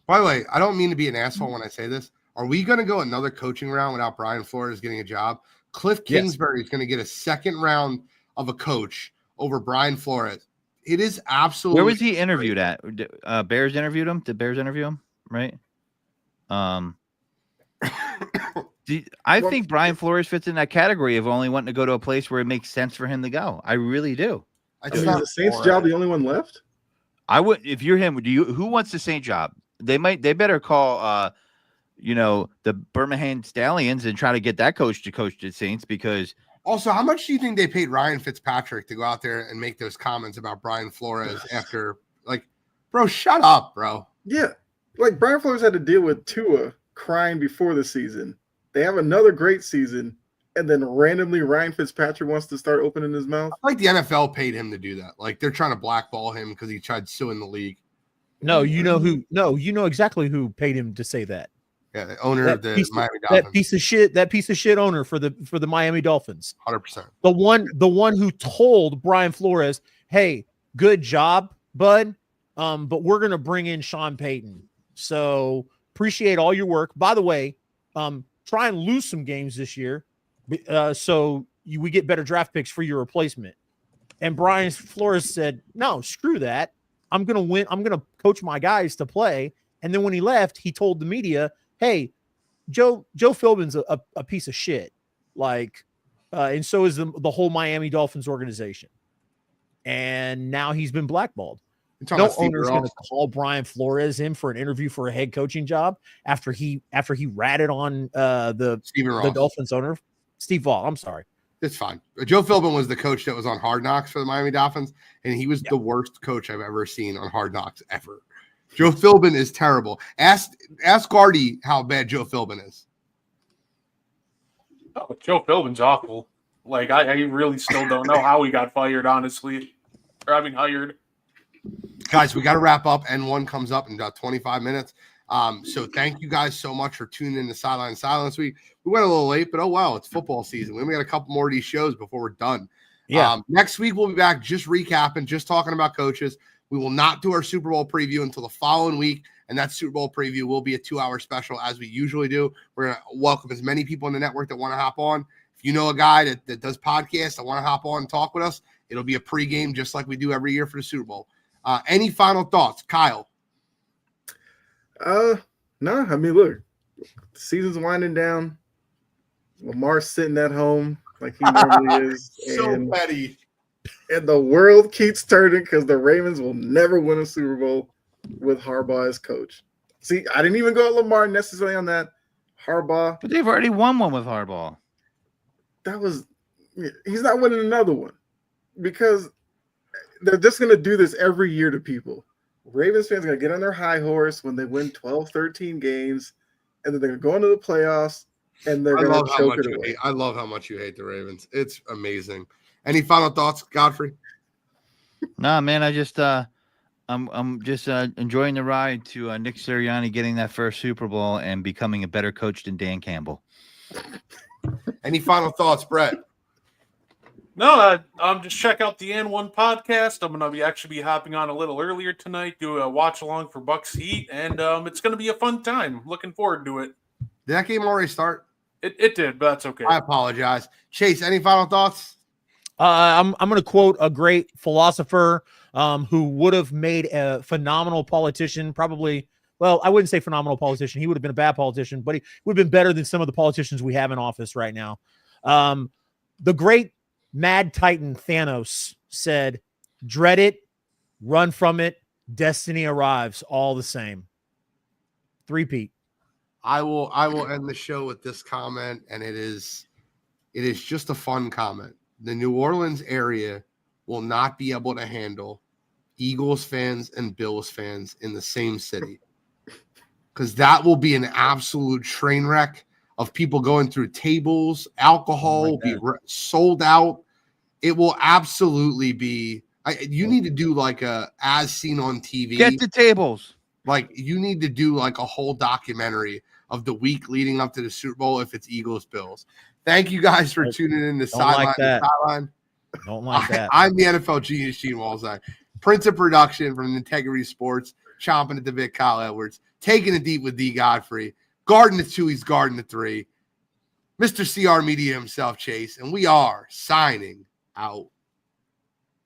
By the way, I don't mean to be an asshole when I say this. Are we going to go another coaching round without Brian Flores getting a job? Cliff Kingsbury is going to get a second round of a coach over Brian Flores. It is absolutely. Where was he interviewed at? Bears interviewed him. Did Bears interview him? Right. I think Brian Flores fits in that category of only wanting to go to a place where it makes sense for him to go. I really do. Is the Saints job the only one left? I would, if you're him. Who wants the Saint job? They better call the Birmingham Stallions and try to get that coach to coach the Saints, because also, how much do you think they paid Ryan Fitzpatrick to go out there and make those comments about Brian Flores after, like, bro, shut up, bro. Yeah. Like, Brian Flores had to deal with Tua crying before the season. They have another great season, and then randomly Ryan Fitzpatrick wants to start opening his mouth. I like the NFL paid him to do that. Like, they're trying to blackball him because he tried suing the league. No, you know exactly who paid him to say that. Yeah, the owner of the Miami Dolphins. That piece of shit owner for the Miami Dolphins. 100%. The one who told Brian Flores, "Hey, good job, bud. But we're gonna bring in Sean Payton. So appreciate all your work. By the way, try and lose some games this year, so we get better draft picks for your replacement." And Brian Flores said, "No, screw that. I'm gonna win. I'm gonna coach my guys to play." And then when he left, he told the media, "Hey, Joe Philbin's a piece of shit." Like, and so is the whole Miami Dolphins organization. And now he's been blackballed. No owner's going to call Brian Flores in for an interview for a head coaching job after he ratted on the Dolphins owner, Steve Vaughn. I'm sorry. It's fine. Joe Philbin was the coach that was on Hard Knocks for the Miami Dolphins, and he was the worst coach I've ever seen on Hard Knocks ever. Joe Philbin is terrible. Ask Gardy how bad Joe Philbin is. Oh, Joe Philbin's awful. Like, I really still don't know how he got fired, honestly. Or, hired. Guys, we got to wrap up. N1 comes up in about 25 minutes. So thank you guys so much for tuning in to Sideline Silence Week. We went a little late, but oh well, it's football season. We only got a couple more of these shows before we're done. Yeah. Next week we'll be back just recapping, just talking about coaches. We will not do our Super Bowl preview until the following week, and that Super Bowl preview will be a 2-hour special as we usually do. We're going to welcome as many people in the network that want to hop on. If you know a guy that does podcasts that want to hop on and talk with us, it'll be a pregame just like we do every year for the Super Bowl. Any final thoughts, Kyle? No, I mean, look, the season's winding down. Lamar's sitting at home like he normally is. So petty. And the world keeps turning because the Ravens will never win a Super Bowl with Harbaugh as coach. See, I didn't even go at Lamar necessarily on that. Harbaugh. But they've already won one with Harbaugh. He's not winning another one because they're just going to do this every year to people. Ravens fans are going to get on their high horse when they win 12, 13 games, and then they're going to go into the playoffs, and they're going to choke it away. I love how much you hate the Ravens. It's amazing. Any final thoughts, Godfrey? Nah, man, I just I'm just enjoying the ride to Nick Sirianni getting that first Super Bowl and becoming a better coach than Dan Campbell. Any final thoughts, Brett? No, just check out the N1 podcast. I'm going to actually be hopping on a little earlier tonight, do a watch along for Bucks Heat, and it's going to be a fun time. Looking forward to it. Did that game already start? It did, but that's okay. I apologize. Chase, any final thoughts? I'm going to quote a great philosopher who would have made a phenomenal politician, probably. Well, I wouldn't say phenomenal politician. He would have been a bad politician, but he would have been better than some of the politicians we have in office right now. The great Mad Titan Thanos said, "Dread it, run from it, destiny arrives all the same." Three-peat. I will end the show with this comment, and it is just a fun comment. The New Orleans area will not be able to handle Eagles fans and Bills fans in the same city, because that will be an absolute train wreck of people going through tables. Alcohol will be sold out. It will absolutely be. You need to do like a as seen on TV. Get the tables. Like you need to do like a whole documentary of the week leading up to the Super Bowl if it's Eagles Bills. Thank you guys for tuning in to Sideline to Sideline. Don't like that. I'm the NFL genius, Gene Walzak. Prince of Production from Integrity Sports, chomping at the bit, Kyle Edwards, taking it deep with D. Godfrey, guarding the 2, he's guarding the 3. Mr. CR Media himself, Chase, and we are signing out.